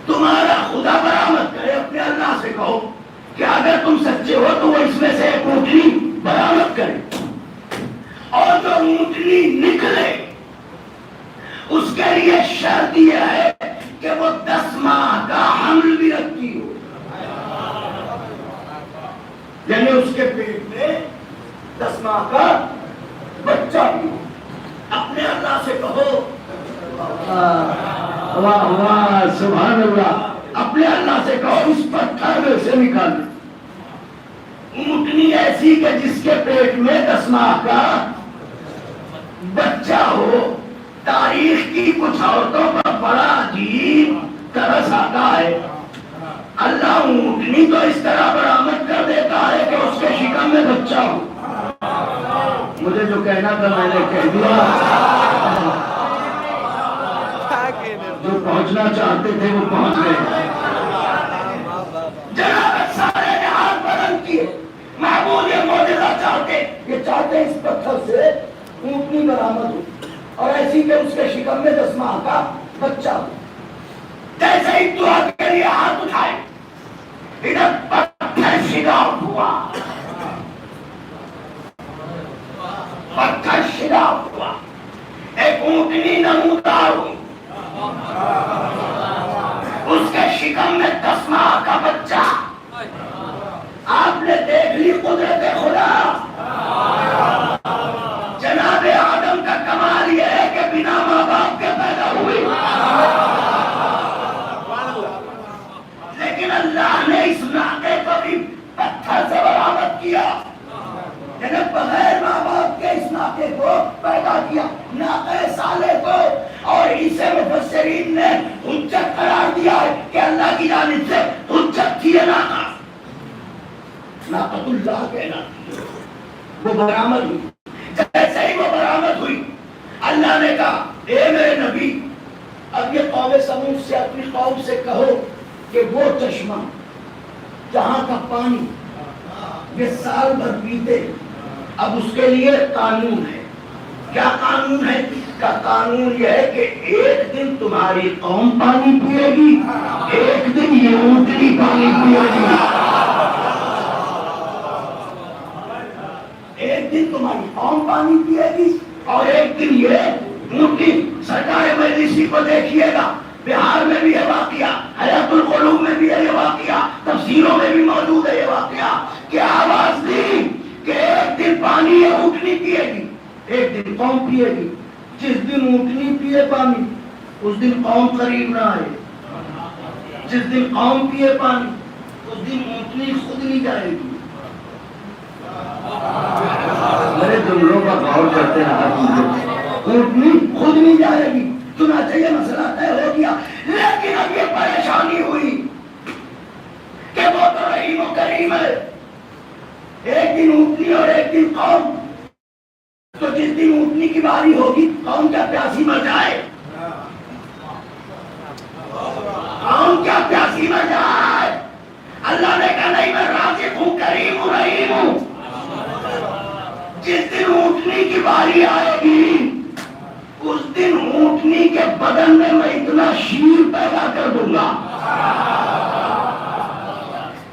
تمہارا خدا برآمد کرے. اپنے اللہ سے کہو کہ اگر تم سچے ہو تو وہ اس میں سے ایک اونٹنی برآمد کرے, اور جو اونٹنی نکلے اس کے لیے شرط یہ ہے کہ وہ 10 ماہ کا حمل بھی رکھتی ہو, یعنی اس کے پیٹ میں 10 ماہ کا بچہ بھی ہو. اپنے اللہ سے کہو واہ واہ سبحان اللہ, اپنے اللہ سے کہو اس پتھر میں سے نکال اونٹنی ایسی کہ جس کے پیٹ میں 10 ماہ کا بچہ ہو. تاریخ کی کچھ عورتوں پر بڑا عجیب ترس آتا ہے. اللہ اونٹنی تو اس طرح برآمد کر دیتا ہے کہ اس کے شکم میں بچہ ہو. مجھے جو کہنا تھا میں نے کہہ دیا, جو پہنچنا چاہتے تھے وہ پہنچ گئے. جناب سارے نے ہاتھ بلند کیے, محبوب یہ معجزہ چاہتے, یہ چاہتے اس پتھر سے اونٹنی برآمد ہو اور ایسی کہ اس کے شکم میں 10 ماہ کا بچہ ہو. جیسے ہی دعا کے لیے ہاتھ اٹھائے ادھر پتھر شگاف ہوا, پتھر شگاف ہوا, ایک اونٹنی نمودار ہوئی, اس کے شکم میں 10 ماہ کا بچہ. آپ نے دیکھ لی قدرت خدا. جناب آدم کا کمال یہ ہے کہ بنا ماں باپ کے پیدا ہوئی, لیکن اللہ نے اس ناقے کو بھی پتھر سے برآمد کیا, یعنی بغیر ماں باپ کے اس ناقے کو پیدا کیا, ناقے سالے کو. اور اسے مفسرین نے حجت قرار دیا ہے کہ اللہ کی جانب سے حجت تھی ناقہ, ناقۃ اللہ کہلاتی ہے. وہ برآمد ہوئی. جیسے ہی وہ برآمد ہوئی اللہ نے کہا اے میرے نبی, اب یہ قوم سمود سے اپنی قوم سے کہو کہ وہ چشمہ جہاں کا پانی یہ سال بھر پیتے, اب اس کے لیے قانون ہے. کیا قانون ہے؟ کا قانون یہ ہے کہ ایک دن تمہاری قوم پانی پیے گی, ایک دن یہ اونٹنی پانی پیے گی. ایک دن تمہاری قوم پانی پیے گی اور ایک دن یہ اونٹنی. سرکار مجلسی کو دیکھیے گا, بہار میں بھی یہ واقعہ, حیات القلوب میں بھی یہ واقعہ, تفسیروں میں بھی موجود ہے یہ واقعہ, کہ آواز دی کہ ایک دن پانی یہ اونٹنی پیے گی, ایک دن قوم پیے گی. جس دن اونٹنی پیے پانی اس دن قوم قریب نہ آئے, جس دن قوم پیے پانی اس دن اونٹنی خود نہیں جائے گی. میرے جملوں کا غور کرتے رہا, اونٹنی خود نہیں جائے گی. چنانچہ یہ مسئلہ طے ہو گیا, لیکن اب یہ پریشانی ہوئی کہ وہ تو رحیم و کریم ہے, ایک دن اونٹنی اور ایک دن قوم. تو جس دن اونٹنی کی باری ہوگی قوم کیا پیاسی مر جائے, قوم کیا پیاسی مر جائے. اللہ نے کہا نہیں, میں رازق ہوں, کریم ہوں, رحیم ہوں. جس دن اونٹنی کی باری آئے گی اس دن اونٹنی کے بدن میں میں اتنا شیر پیدا کر دوں گا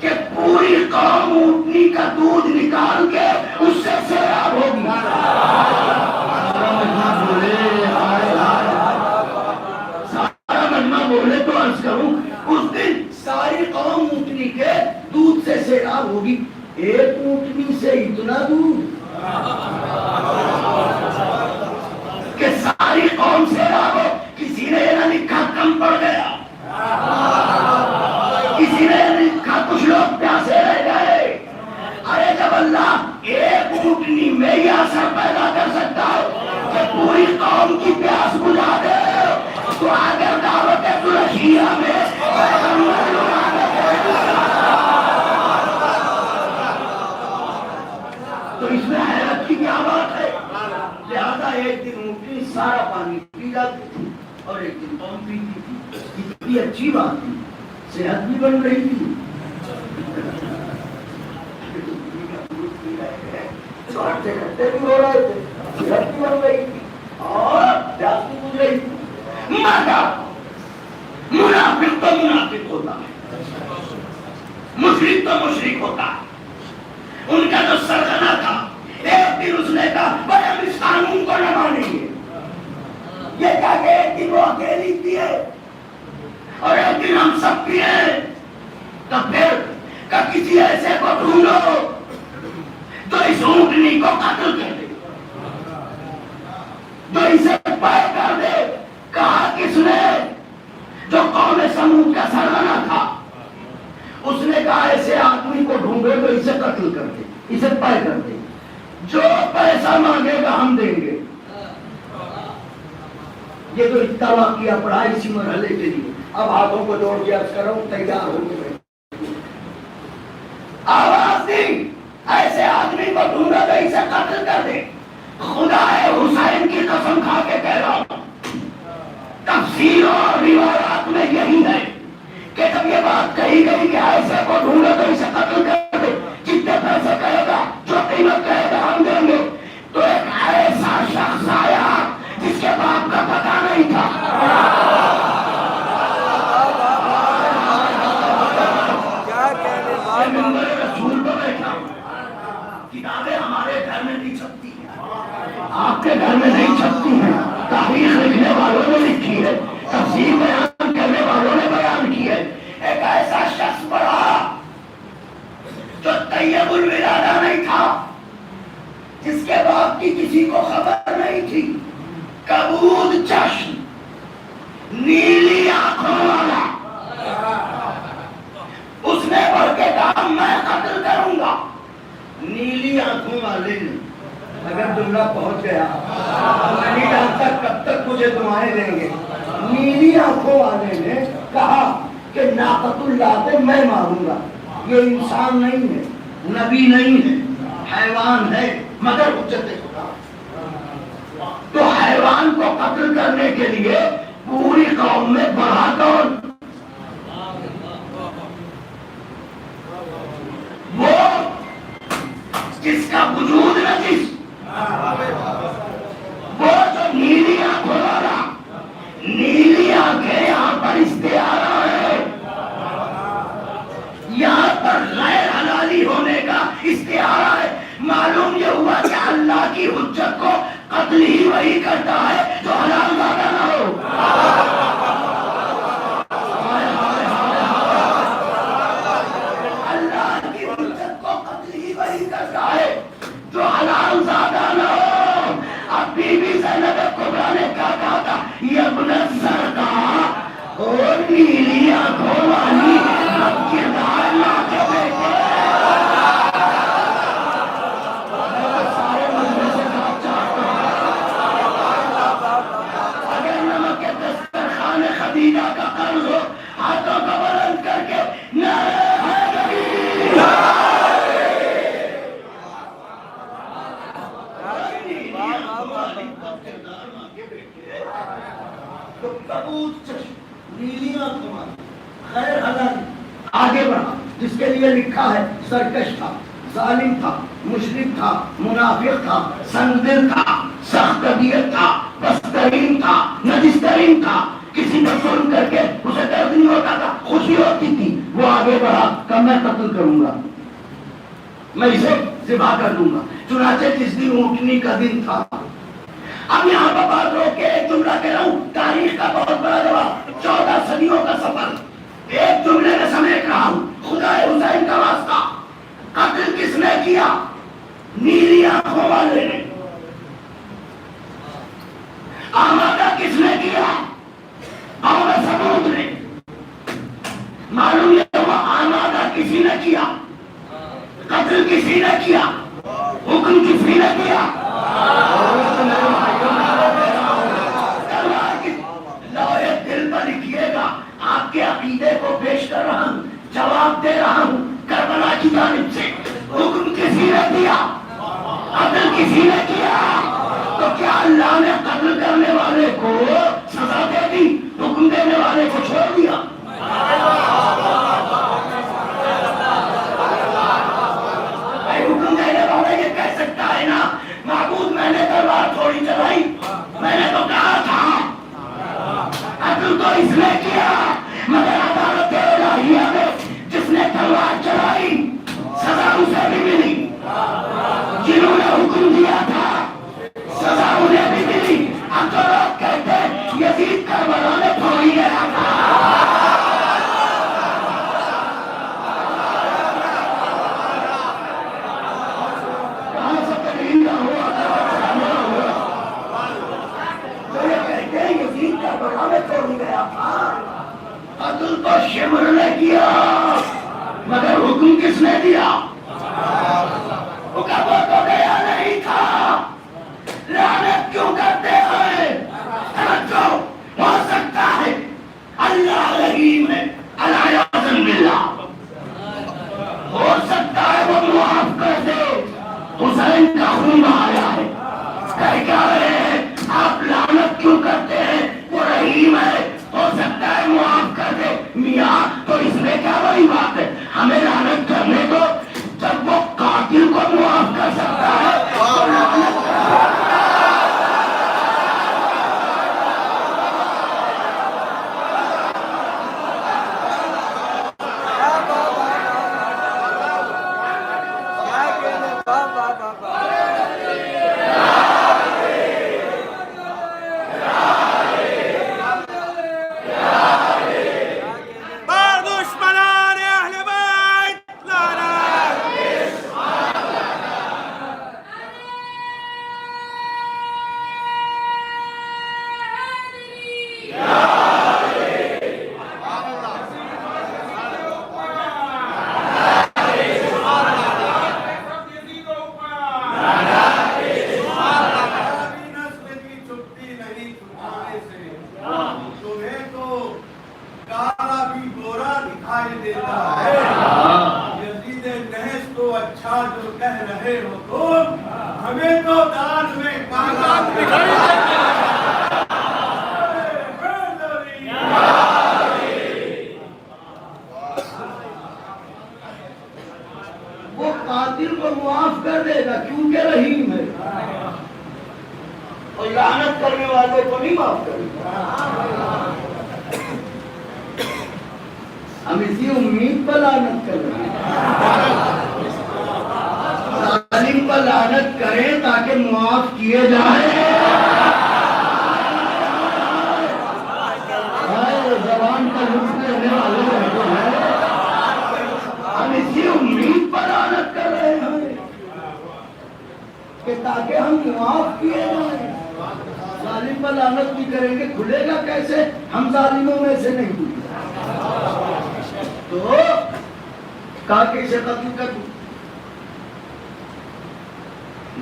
کہ پوری قوم اونٹنی کا دودھ نکال کے اس سے سیراب ہوگی. سارا مجمع بولے تو عرض کروں, اس دن ساری قوم اونٹنی کے دودھ سے سیراب ہوگی. ایک اونٹنی سے اتنا دودھ کہ ساری قوم سیراب ہو. کسی نے یہ نہ لکھا کم پڑ گیا, کسی نے لکھا کچھ لوگ پیاسے رہ گئے. ارے جب اللہ ایک اونٹنی میں یہ اثر پیدا کر سکتا ہے کہ پوری قوم کی پیاس بجھا دے, تو اگر دعوت سلحیہ میں تو اس میں حیرت کی کیا بات ہے. لہذا ایک دن اونٹنی سارا پانی پی جاتی تھی اور ایک دن قوم پیتی تھی. اتنی اچھی بات تھی, صحت بھی بن رہی تھی. چھوٹے کھٹے بھی ہو رہے تھے، سیرت بھی بن رہی تھی اور جات بھی گزر رہی تھی. مگر منافق تو منافق ہوتا ہے، مشرک تو مشرک ہوتا ہے. ان کا جو سرغنہ تھا، ایک دن اس نے کہا بھائی ہم اس قانون کو نہ مانیں گے. یہ کہا کہ ایک دن وہ اکیلی پیے اور ایک دن ہم سب پیے، تو پھر کہ کسی ایسے کو ڈھونڈو تو اس اونٹنی کو قتل کر دے، جو اسے پائے کر دے. کہا کس نے؟ جو قوم سمود کا سرغنہ تھا. اس نے کہا ایسے آدمی کو ڈھونڈے تو اسے قتل کر دے، اسے پائے کر دے، جو پیسہ مانگے گا ہم دیں گے. یہ تو اتنا واقعہ پڑھا اسی مرحلے کے لیے. اب ہاتھوں کو جوڑ کے عرض کروں تیار ہو کے بیٹھے. آواز دی ایسے آدمی کو ڈھونڈا تو اسے قتل کر دے. خدا حسین کی قسم کھا کے کہہ رہا ہوں، تفسیر اور روایات میں یہی ہے کہ جب یہ بات کہی گئی کہ ایسے کو ڈھونڈا تو اسے قتل کر دے، جتنے پیسے کہے گا، جو قیمت کہے گا ہم دیں گے. تو ایک ایسا شخص آیا جس کے باپ کا پتہ نہیں تھا. کیا کہنے بابا. رسول کو بیٹھا کتابیں ہمارے گھر میں نہیں چھپتی ہیں، آپ کے گھر میں نہیں چھپتی ہیں. تاریخ لکھنے والوں نے لکھی ہے، تفسیر بیان کرنے والوں نے بیان کی ہے. ایک ایسا شخص پڑھا جو طیب الولادہ نہیں تھا، جس کے باپ کی کسی کو خبر نہیں تھی، کبود چشم، نیلی آنکھوں والا. اس نے بڑھ کے کہا میں قتل کروں گا. نیلی آنکھوں والے نے اگر جملہ پہنچ گیا میں نہیں جانتا کب تک مجھے دعائیں دیں گے. نیلی آنکھوں والے نے کہا کہ ناقۃ اللہ کو میں ماروں گا. یہ انسان نہیں ہے، نبی نہیں ہے، حیوان ہے مگر حجت خدا. تو حیوان کو قتل کرنے کے لیے پوری قوم میں بڑھا کون؟ وہ جس کا وجود نجس، وہ جو نیلی آنکھوں والا. نیلی آنکھیں یہاں پر استعارہ ہے، یہاں پر غیر حلالی ہونے کا استعارہ ہے. معلوم یہ ہوا کہ اللہ کی حجت کو قتل ہی وہی کرتا ہے جو حلال زادہ نہ ہو. اللہ کی حجت کو قتل ہی وہی کرتا ہے جو حلال زادہ نہ ہو. اب بی بی زینب کبریٰ نے کیا کہا تھا؟ یبن الزرقاء، اور نیلی آنکھوں والی کردار لا کے بیٹھے. اگر نمک دسترخوان خدیجہ کا قرض ہو، ہاتھوں کو بلند کر کے نعرہ حیدری. تو کبوت چشم، نیلی آنکھوں والی، غیر حلالی. آگے بڑھا. جس کے لیے لکھا ہے سرکش تھا، ظالم تھا، مشرک تھا، منافق تھا، سنگدل تھا، سخت طبیعت تھا، بدترین تھا، نجسترین تھا. کسی نے سن کر کے اسے درد نہیں ہوتا تھا، خوشی ہوتی تھی. وہ آگے بڑھا کہ میں قتل کروں گا، میں اسے ذبح کر دوں گا. چنانچہ جس دن اونٹنی کا دن تھا. اب یہاں پر بات روک کے ایک جملہ کہہ رہا ہوں، تاریخ کا بہت بڑا جواب، 14 صدیوں کا سفر ایک جملے میں سمیٹ رہا ہوں. خدا حسین کا واسطہ، قتل کس نے کیا؟ نیلی آنکھوں والے نے. آمادہ کس نے کیا؟ قوم سمود نے. معلوم یہ ہوا آمادہ کسی نے کیا، قتل کسی نے کیا، حکم کسی نے کیا. لوہے دل پر لکھیے گا، آپ کے عقیدے کو پیش کر رہا ہوں، جواب دے رہا ہوں. کربلا کی جانب سے حکم کسی نے دیا، قتل کسی نے کیا. تو کیا اللہ نے قتل کرنے والے کو سزا دے دی، حکم دینے والے کو چھوڑ دیا؟ حکم دینے والا یہ کہہ سکتا ہے قتل تو اس نے کیا مگر عدالت الہیہ میں جس نے تلوار چلائی سزا اسے بھی ملی، جنہوں نے حکم دیا تھا سزا انہیں بھی ملی۔ اب تو لوگ کہتے ہیں یزید کربلا میں تھوڑی گیا تھا۔ کہاں سے تحریر ہوا تو یہ کہتے ہیں یزید کربلا میں تھوڑی گیا تھا۔ قتل تو شمر نے کیا مگر حکم کس نے دیا؟ حکم وہ تو گیا نہیں تھا۔ لعنت کیوں کرتے ہیں؟ توجہ، ہو سکتا ہے اللہ رحیم ہے، العیاذ باللہ، ہو سکتا ہے وہ معاف کر دے۔ حسین کا خون آیا ہے، کہہ کیا رہے ہیں آپ لعنت کیوں کرتے ہیں؟ وہ رحیم ہے، ہو سکتا ہے معاف کر دے۔ میاں تو اس میں کیا بڑی بات ہے، ہمیں لعنت کرنے دو۔ جب وہ قاتل کو معاف کر سکتا ہے تو لعنت قاتل کو معاف کر دے گا کیونکہ رحیم ہے، اور لعنت کرنے والے کو نہیں معاف کرے گا۔ ہم اسی امید پر لعنت کر رہے ہیں، ظالم پر لعنت کریں تاکہ معاف کیے جائیں۔ زبان کا لطف لینے والے ہم اسی امید پر لعنت کر رہے ہیں کہ تاکہ ہم معاف کیے جائیں۔ ظالم پر لعنت بھی کریں گے، کھلے گا کیسے؟ ہم ظالموں میں سے نہیں ہوئے تو کہا کہ اسے قتل کر دوں۔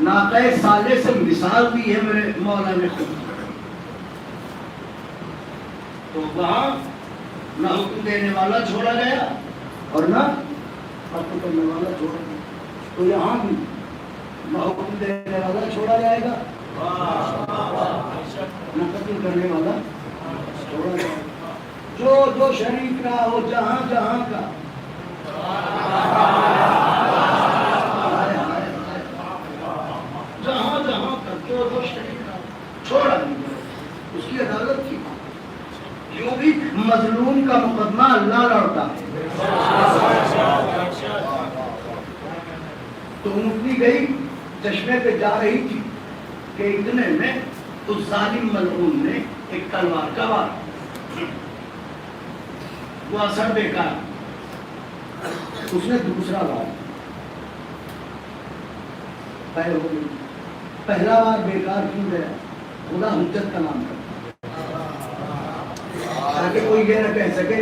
ناقہ صالح سے مثال دی ہے میرے مولا نے خود، تو وہاں نہ حکم دینے والا چھوڑا گیا اور نہ قتل کرنے والا چھوڑا گیا، تو یہاں بھی نہ حکم دینے والا چھوڑا جائے گا نہ قتل کرنے والا چھوڑا جائے گا۔ جو شریک رہا ہو جہاں جہاں کا، جہاں جہاں کا جو شریک رہا چھوڑا نہیں جائے، اس کی عدالت کی کیوں بھی مظلوم کا مقدمہ اللہ لڑتا ہے۔ تو اونٹنی گئی چشمے پہ جا رہی تھی کہ اتنے میں اس ظالم ملعون نے ایک تلوار کا وار، وہ اثر بیکار، اس نے دوسرا وار پہلے ہو گئی۔ پہلا وار بیکار کیوں گیا؟ خدا حجت کا نام کرتا تاکہ کوئی یہ نہ کہہ سکے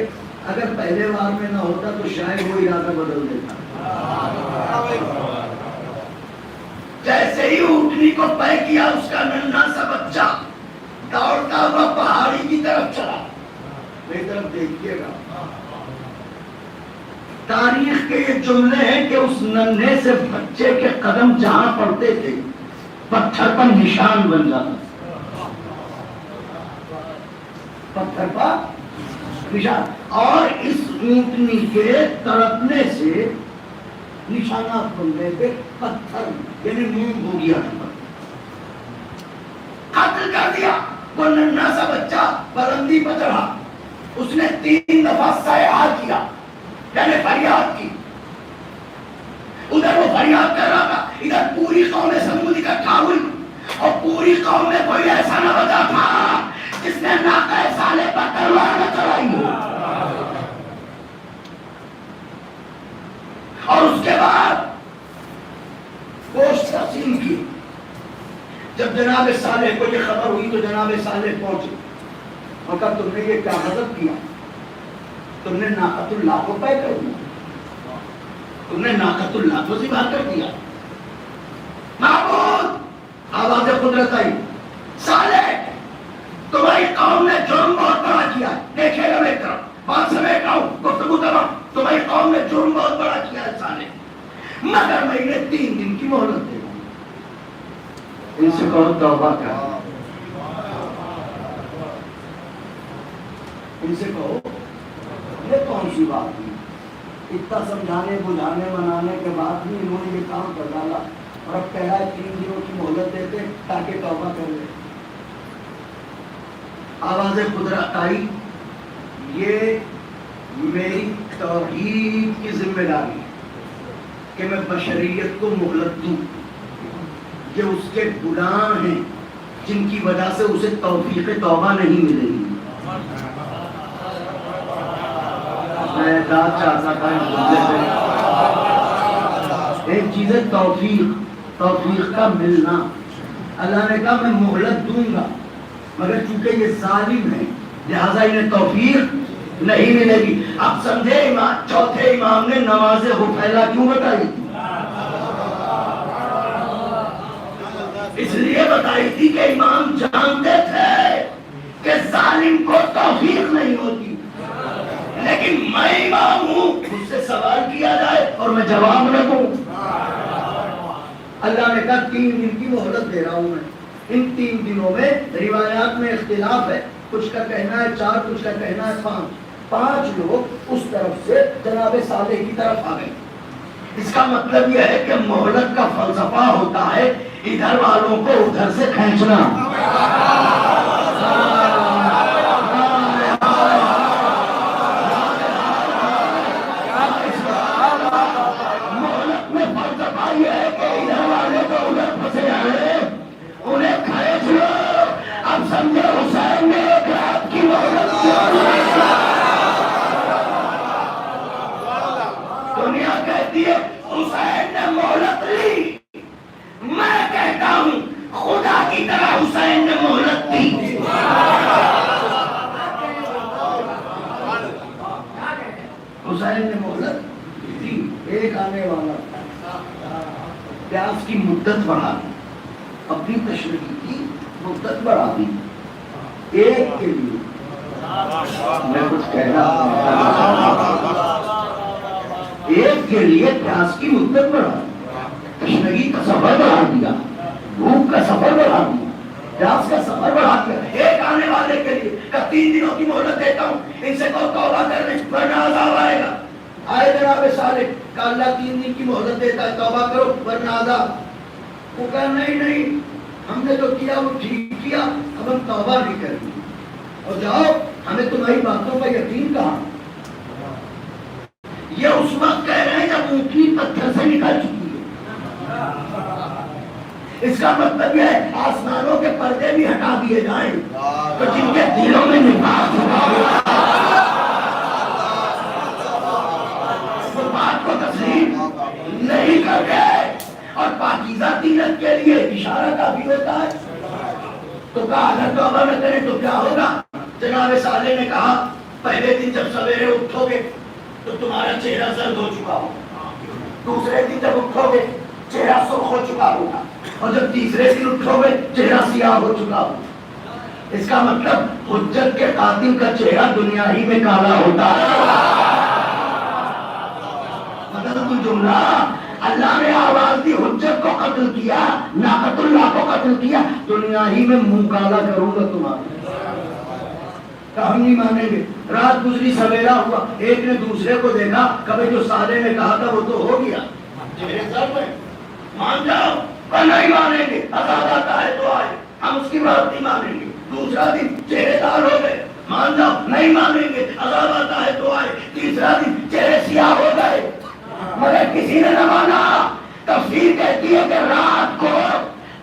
اگر پہلے وار میں نہ ہوتا تو شاید وہ ارادہ بدل دیتا۔ جیسے ہی اونٹنی کو پے کیا اس کا ننھا سا بچہ دوڑتا ہوا پہاڑی کی طرف چلا۔ میری طرف دیکھیے گا، تاریخ کے یہ جملے ہیں کہ اس ننھے سے بچے کے قدم جہاں پڑتے تھے پتھر پر نشان بن جاتا، پتھر پر نشان، اور اس اونٹنی کے تڑپنے سے نشانات بن گئے تھے پتھر، یعنی منہ ہو گیا تھا، قتل کر دیا۔ وہ ننھا سا بچہ بلندی پر چڑھا، اس نے 3 دفعہ صیحہ کیا، یعنی فریاد کی. ادھر وہ فریاد کر رہا تھا، ادھر پوری قوم سمود اکٹھا ہوئی، اور پوری قوم میں کوئی ایسا نہ بچا تھا جس نے ناقہ صالح پر تلوار نہ چلائی ہو. اور اس کے بعد گوشت تقسیم کی. جب جناب صالح کو یہ خبر ہوئی تو جناب صالح پہنچے اور کہا تم نے یہ کیا غضب کیا؟ تم نے ناقۃ اللہ کو پے کر دیا، تم نے ناقۃ اللہ کو ذبح کر دیا. معبود آواز قدرت آئی، صالح تمہاری قوم نے جرم بہت بڑا کیا ہے. دیکھے گا میری طرف، بات سمیٹ رہا ہوں، گفتگو کر رہا ہوں. تمہاری قوم نے جرم بہت بڑا کیا ہے صالح، مگر میں انہیں 3 دن کی مہلت دے دوں. ان سے کہو توبہ کر، ان سے کہو یہ کون سی بات ہے؟ اتنا سمجھانے بجھانے منانے کے بعد بھی انہوں نے یہ کام کر ڈالا، اور اب کہہ رہا ہے 3 دنوں کی مہلت دیتے تاکہ توبہ کر لے. آواز قدرت آئی، یہ میری توحید کی ذمہ داری ہے کہ میں بشریت کو مہلت دوں. یہ اس کے گناہ ہیں جن کی وجہ سے اسے توفیق توبہ نہیں ملے گی. میں داد چاہتا تھا اس جملے پہ، ایک چیز ہے توفیق کا ملنا. اللہ نے کہا میں مہلت دوں گا، مگر چونکہ یہ ظالم ہے لہذا انہیں توفیق نہیں ملے گی. اب سمجھے چوتھے امام نے نماز حفیلہ کیوں بتائی؟ اس لیے بتائی تھی کہ امام جانتے تھے کہ ظالم کو توفیق نہیں ہوتی، لیکن میں امام ہوں، مجھ سے سوال کیا جائے اور میں جواب نہ دوں. اللہ نے کہا 3 دن کی مہلت دے رہا ہوں میں. ان 3 دنوں میں روایات میں اختلاف ہے، کچھ کا کہنا ہے 4، کچھ کا کہنا ہے 5. 5 لوگ اس طرف سے جناب صالح کی طرف آ گئے. اس کا مطلب یہ ہے کہ مہلت کا فلسفہ ہوتا ہے ادھر والوں کو ادھر سے کھینچنا. مہلت میں فلسفہ یہ ہے کہ ادھر والے کو ادھر پھنسے آئے، انہیں کھینچ لو. اب سمجھے حسین نے ایک رات کی مہلت دنیا کہتی ہے حسین نے مہلت لی، میں کہتا ہوں خدا کی طرح حسین نے مہلت دی. حسین نے مہلت دی. ایک آنے والا پیاس کی مدت بڑھا دی، اپنی تشریح کی مدت بڑھا دی. ایک کے لیے میں کچھ کہہ رہا ہوں، ایک کے لیے پیاس کی مدت بڑھا دی، تشنگی کا سفر بڑھا دیا، بھوک کا سفر بڑھا دیا، پیاس کا سفر بڑھا دیا. ایک آنے والے کے لیے 3 دنوں کی مہلت دیتا ہوں، ان سے کہو توبہ کرنے ورنہ عذاب آئے گا. آئے جناب صالح کہ اللہ 3 دن کی مہلت دیتا ہے، توبہ کرو ورنہ عذاب. وہ کہا نہیں، ہم نے جو کیا وہ ٹھیک کیا، اب ہم توبہ نہیں کریں گے، اور جاؤ ہمیں تمہاری باتوں پر یقین کہا. یہ اس وقت کہہ رہے ہیں جب اونٹنی پتھر سے نکل چکی ہے. اس کا مطلب یہ ہے آسمانوں کے پردے بھی ہٹا دیے جائیں تو جن کے دلوں میں نفاق وہ بات کو تسلیم نہیں کر گئے. اور پاکیزہ دینت کے لیے اشارہ کافی ہوتا ہے. تو کہا اگر توبہ نہ کریں تو کیا ہوگا؟ جناب صالح نے کہا پہلے دن جب سویرے اٹھو گے تو تمہارا چہرہ زرد ہو چکا ہوگا، دوسرے دن جب اٹھو گے چہرہ سرخ ہو چکا ہوگا، اور جب تیسرے دن اٹھو گے چہرہ سیاہ ہو چکا ہوگا. اس کا مطلب حجت کے قاتل کا چہرہ دنیا ہی میں کالا ہوتا ہے. مطلب جملہ اللہ نے آواز دی حجت کو قتل کیا، ناقۃ اللہ کو قتل کیا، دنیا ہی میں منہ کالا کروں گا تمہارا. ہم نہیں مانیں گے. رات گزری سویرا ہوا، ایک نے دوسرے کو دیکھا، کبھی جو صالح نے کہا تھا وہ تو ہو گیا، چہرے سر میں مان جاؤ. نہیں مانیں گے، عذاب آتا ہے تو آئے، ہم اس کی بات نہیں مانیں گے. دوسرا دن چہرے لال ہو گئے، مان جاؤ نہیں مانیں گے، عذاب آتا ہے تو آئے، تیسرا دن چہرے سیاہ ہو گئے، مگر کسی نے نہ مانا۔ تفسیر کہتی ہے کہ رات کو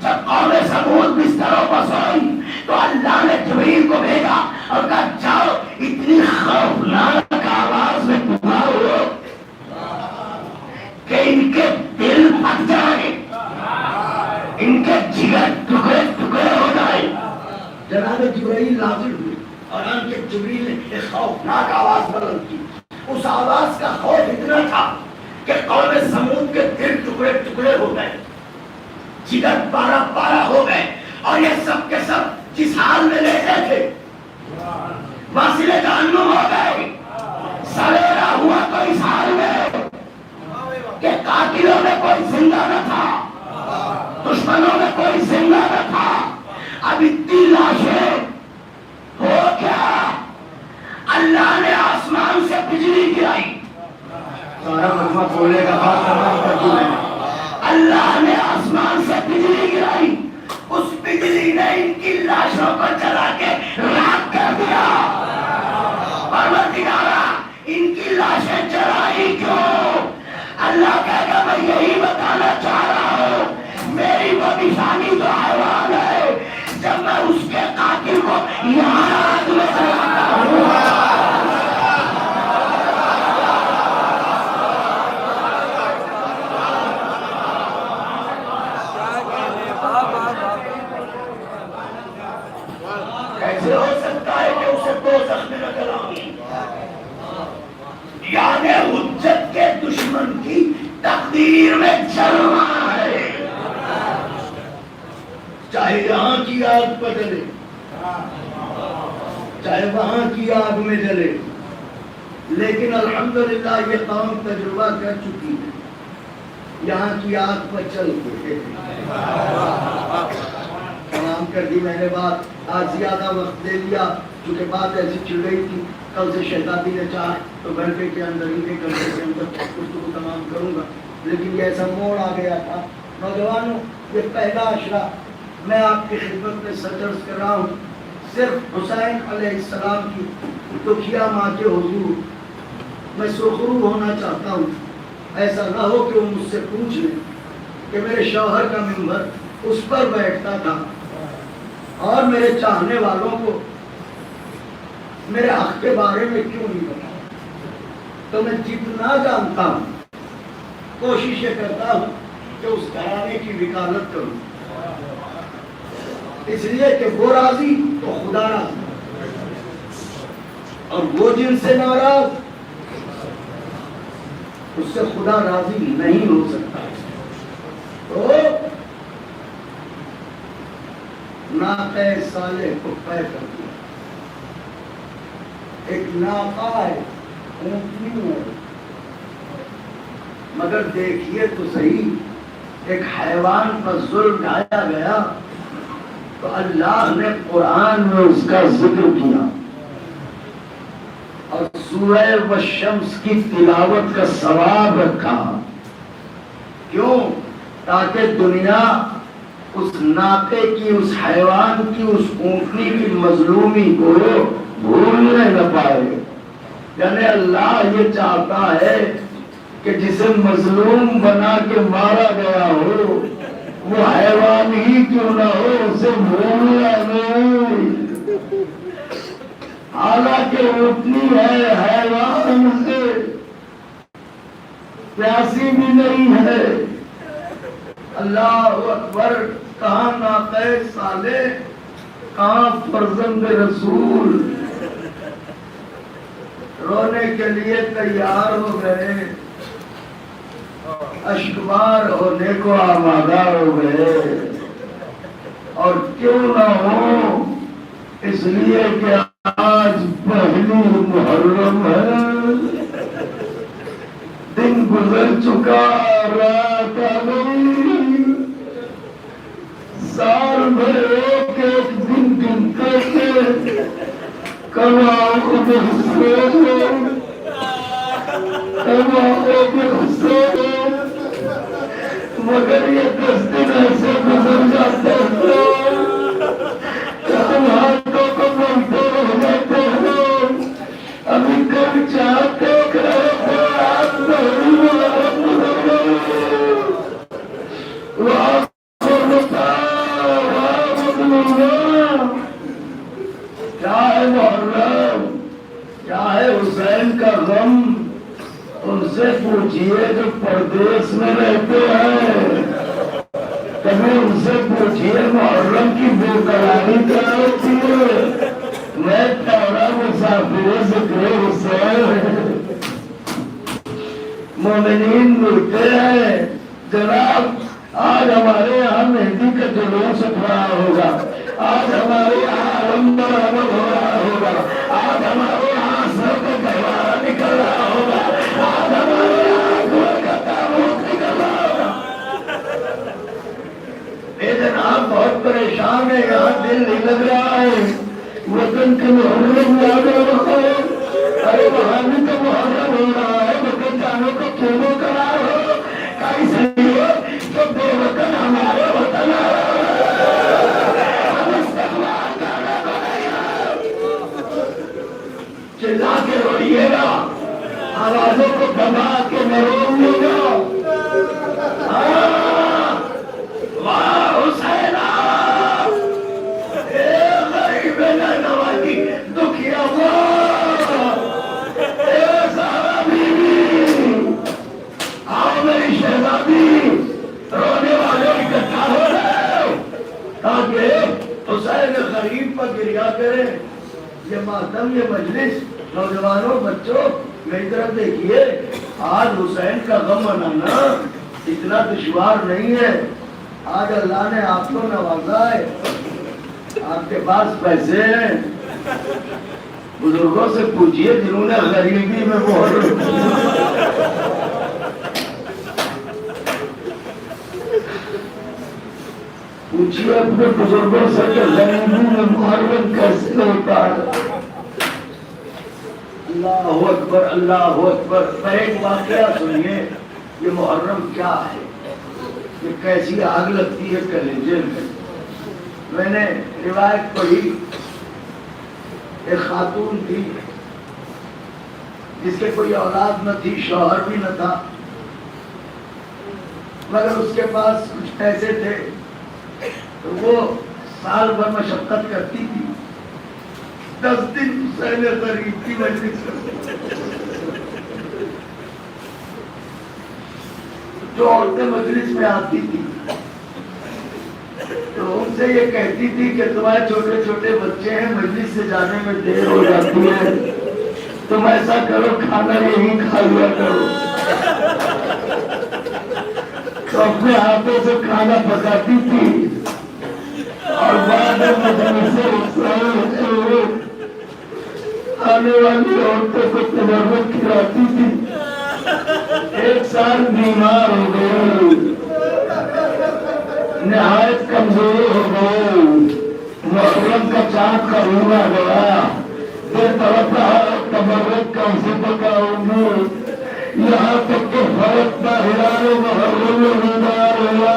جب قوم سمود بستروں پر سوئی تو اللہ نے جبریل کو بھیجا اور کہا جاؤ اتنی خوفناک آواز میں پکارو کہ ان کے دل پھٹ جائیں، ان کے جگر ٹکڑے ٹکڑے ہو جائیں۔ جناب جبرائیل نازل ہوئے اور ان کے جبریل نے ایک خوفناک آواز بلند کی۔ اس آواز کا خوف اتنا تھا کہ قوم سمود کے دل ٹکڑے ٹکڑے ہو گئے، جگر پارا پارا ہو گئے، اور یہ سب کے سب جس حال میں لیٹے تھے واصل جہنم ہو گئے۔ سویرا ہوا تو اس حال میں کہ قاتلوں میں کوئی زندہ نہ تھا، دشمنوں میں کوئی زندہ نہ تھا۔ اب اتنی لاشیں ہو کیا؟ اللہ نے آسمان سے بجلی گرائی، سارا مجمع بولے گا، بات کرنا کر دوں میں۔ اللہ نے آسمان سے بجلی گرائی، اس بجلی نے ان کی لاشوں کو جلا کے راکھ کر دیا۔ پروردگارا ان کی لاشیں جلائی کیوں؟ اللہ کہے گا میں یہی بتانا چاہ رہا ہوں، میری وہ نشانی جو حیوان ہے، جب میں اس کے قاتل کو یہاں آگ میں جلاتا ہوں، ایسے ہو سکتا ہے کہ اسے دوزخ میں نہ جلاؤں، یعنی حجت کے دشمن کی تقدیر میں جلنا ہے، چاہے یہاں کی آگ پر جلے چاہے وہاں کی آگ میں جلے، لیکن الحمدللہ یہ قوم تجربہ کر چکی ہے، یہاں کی آگ پر چل کے تمام کر دی میں نے بات۔ آج زیادہ وقت دے لیا چونکہ بات ایسی چل رہی تھی، کل سے شہزادی نے چاہ تو گھنٹے کے اندر ہی گھنٹے کے اندر گفتگو تمام کروں گا، لیکن یہ ایسا موڑ آ گیا تھا۔ نوجوانوں یہ پہلا عشرہ میں آپ کی خدمت میں سجرز کر رہا ہوں، صرف حسین علیہ السلام کی دکھیا ماں کے حضور میں سرخرو ہونا چاہتا ہوں۔ ایسا نہ ہو کہ وہ مجھ سے پوچھ لیں کہ میرے شوہر کا ممبر اس پر بیٹھتا تھا اور میرے چاہنے والوں کو میرے حق کے بارے میں کیوں نہیں بتا۔ تو میں جتنا جانتا ہوں کوشش یہ کرتا ہوں کہ اس گھرانے کی وکالت کروں، اس لیے کہ وہ راضی تو خدا راضی، اور وہ جن سے ناراض اس سے خدا راضی نہیں ہو سکتا۔ تو ناقہ صالح کو پے کر دیا، ایک ناقہ ہے، اونٹنی ہے، مگر دیکھیے تو صحیح ایک حیوان پر ظلم ڈھایا گیا تو اللہ نے قرآن میں اس کا ذکر کیا اور سورہ والشمس کی تلاوت کا ثواب رکھا۔ کیوں؟ تاکہ دنیا اس ناقے کی، اس حیوان کی، اس اونٹنی کی مظلومی کو بھولنے نہ پائے۔ یعنی اللہ یہ چاہتا ہے کہ جسے مظلوم بنا کے مارا گیا ہو وہ حیوان ہی کیوں نہ ہو، اسے بھولنا نہیں۔ حالانکہ اونٹنی ہے، حیوان سے پیاسی بھی نہیں ہے۔ اللہ اکبر! کہاں ناقہ صالح، کہاں فرزند رسول، رونے کے لیے تیار ہو گئے، اشکبار ہونے کو آمادہ ہو گئے۔ اور کیوں نہ ہو، اس لیے کہ آج پہلی محرم ہے، دن گزر چکا، رات آ گئی، سال بھر ایک ایک دن گنتے تھے، کل آؤ حسین، کل آؤ حسین، مگر یہ 10 دن ایسے گزر جاتے ہیں کہ ہمارے حسین کا غم ان سے پوچھئے جو پردیس میں رہتے ہیں، کبھی ان سے پوچھئے محرم کی بے قراری کیا ہوتی ہے، میں تھوڑا مسافر ذکر حسین۔ مومنین ملتے ہیں جناب، آج ہمارے یہاں مہندی کا جلوس اٹھ رہا ہوگا، آج ہمارے یہاں علمبر عمل ہو رہا ہوگا، آج ہمارے یہاں سر کا گہوارہ نکل رہا ہوگا، آج ہمارے یہاں گھوڑ کا تابوت نکل رہا ہوگا۔ اے جناب بہت پریشان ہے، یہاں دل نہیں لگ رہا ہے، وطن کے محرم یاد رکھو، ارے وہاں بھی تو محرم ہو رہا ہے، وطن جانوں کو کیوں کرا ہو، اس لیے جو بے وطن ہمارے وطن ہم استقبال کرنے کو نہیں، چلا کے روئیے گا، آوازوں کو دبا کے میں روئیے گا۔ واہ حسینہ، اے غریب نوازی دکھیا ہوا، اے زہرا بیوی، آؤ میری شہزادی، رونے والے اکٹھا ہو رہے تاکہ حسین غریب پر گریا کرے۔ یہ ماتم، یہ مجلس، نوجوانوں، بچوں میری طرف دیکھیے، آج حسین کا غم منانا اتنا دشوار نہیں ہے، آج اللہ نے آپ کو نوازا ہے، آپ کے پاس پیسے ہیں، بزرگوں سے پوچھئے جنہوں نے غریبی میں محرم پوچھئے اپنے بزرگوں سے کہ غریبی میں محرم کیسے ہوتا ہے۔ اللہ اکبر، اللہ اکبر۔ میں ایک واقعہ سنیے، یہ محرم کیا ہے، یہ کیسی آگ لگتی ہے کلیجے میں نے روایت پڑھی، ایک خاتون تھی جس کے کوئی اولاد نہ تھی، شوہر بھی نہ تھا، مگر اس کے پاس کچھ پیسے تھے تو وہ سال بھر مشقت کرتی تھی، 10 دن حسین غریب کی مجلس کرتی، جو عورتیں مجلس میں آتی تھی تو ان سے یہ کہتی تھی کہ تمہارے چھوٹے چھوٹے بچے ہیں، مجلس سے جانے میں دیر ہو جاتی ہے، تم ایسا کرو کھانا یہی کھا لیا کرو۔ تو اپنے ہاتھوں سے کھانا پکاتی تھی اور بعد مجلس سے آنے والی عورتوں کو تبرک کھلاتی تھی۔ ایک سال بیمار ہو گئے، نہایت کمزور ہو گئے، محرم کا چاند قریب آ گیا، بے توقع تبرک کیسے پکاؤں گی، یہاں تک کہ فرق نہ ہلال محرم میں بیمار ہوا،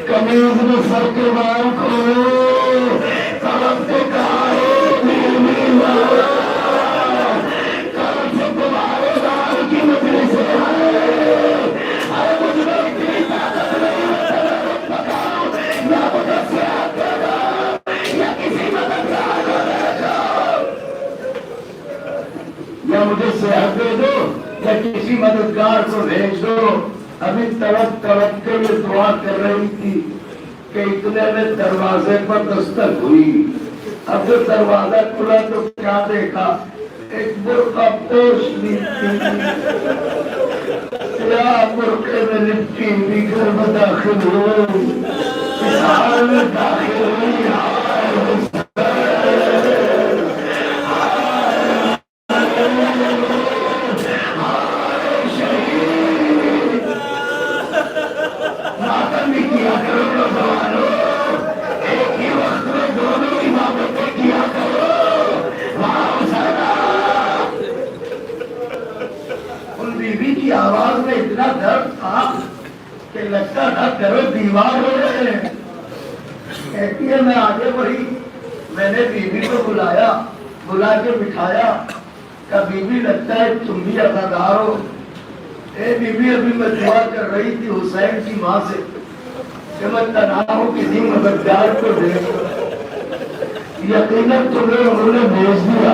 قمیض میں سر کے بال کھولو، طرف سے کہا ہے طرف سے تمہارے دار کی مجلس سے آئے، ارے مجھ میں اتنی طاقت نہیں ہے پکاؤ، یا مدد سے آتے گا یا کسی مددگار کو دے دو، یا مجھے صحت دے دو یا کسی مددگار کو بھیج دو۔ ابھی تڑپ تڑپ کے یہ دعا کر رہی تھی کہ اتنے میں دروازے پر دستک ہوئی، اب جو دروازہ کھلا تو کیا دیکھا، ایک برقع پوش یا برقعے میں لپٹی ہوئی گھر میں داخل ہو، اس حال میں داخل ہوئی ماتم بھی کیا کرو نوجوانوں، ایک ہی وقت میں دونوں عبادتیں کیا کرو۔ وہاں حسینہ، ان بیوی کی آواز میں اتنا درد تھا کہ لگتا تھا کرو دیوار ہو رہے ہیں۔ کہتی ہے میں آگے بڑھی، میں نے بیوی کو بلایا، بلا کے بٹھایا، کہ بیوی لگتا ہے تم بھی عزادار ہو۔ اے بیوی، ابھی میں دعا کر رہی تھی حسین کی ماں سے کہ میں تنہا ہوں کسی مددگار کو دے، یقیناً تمہیں انہوں نے بھیج دیا۔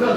10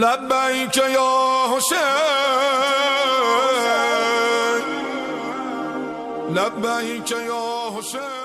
لبیک یا حسین لبیک یا حسین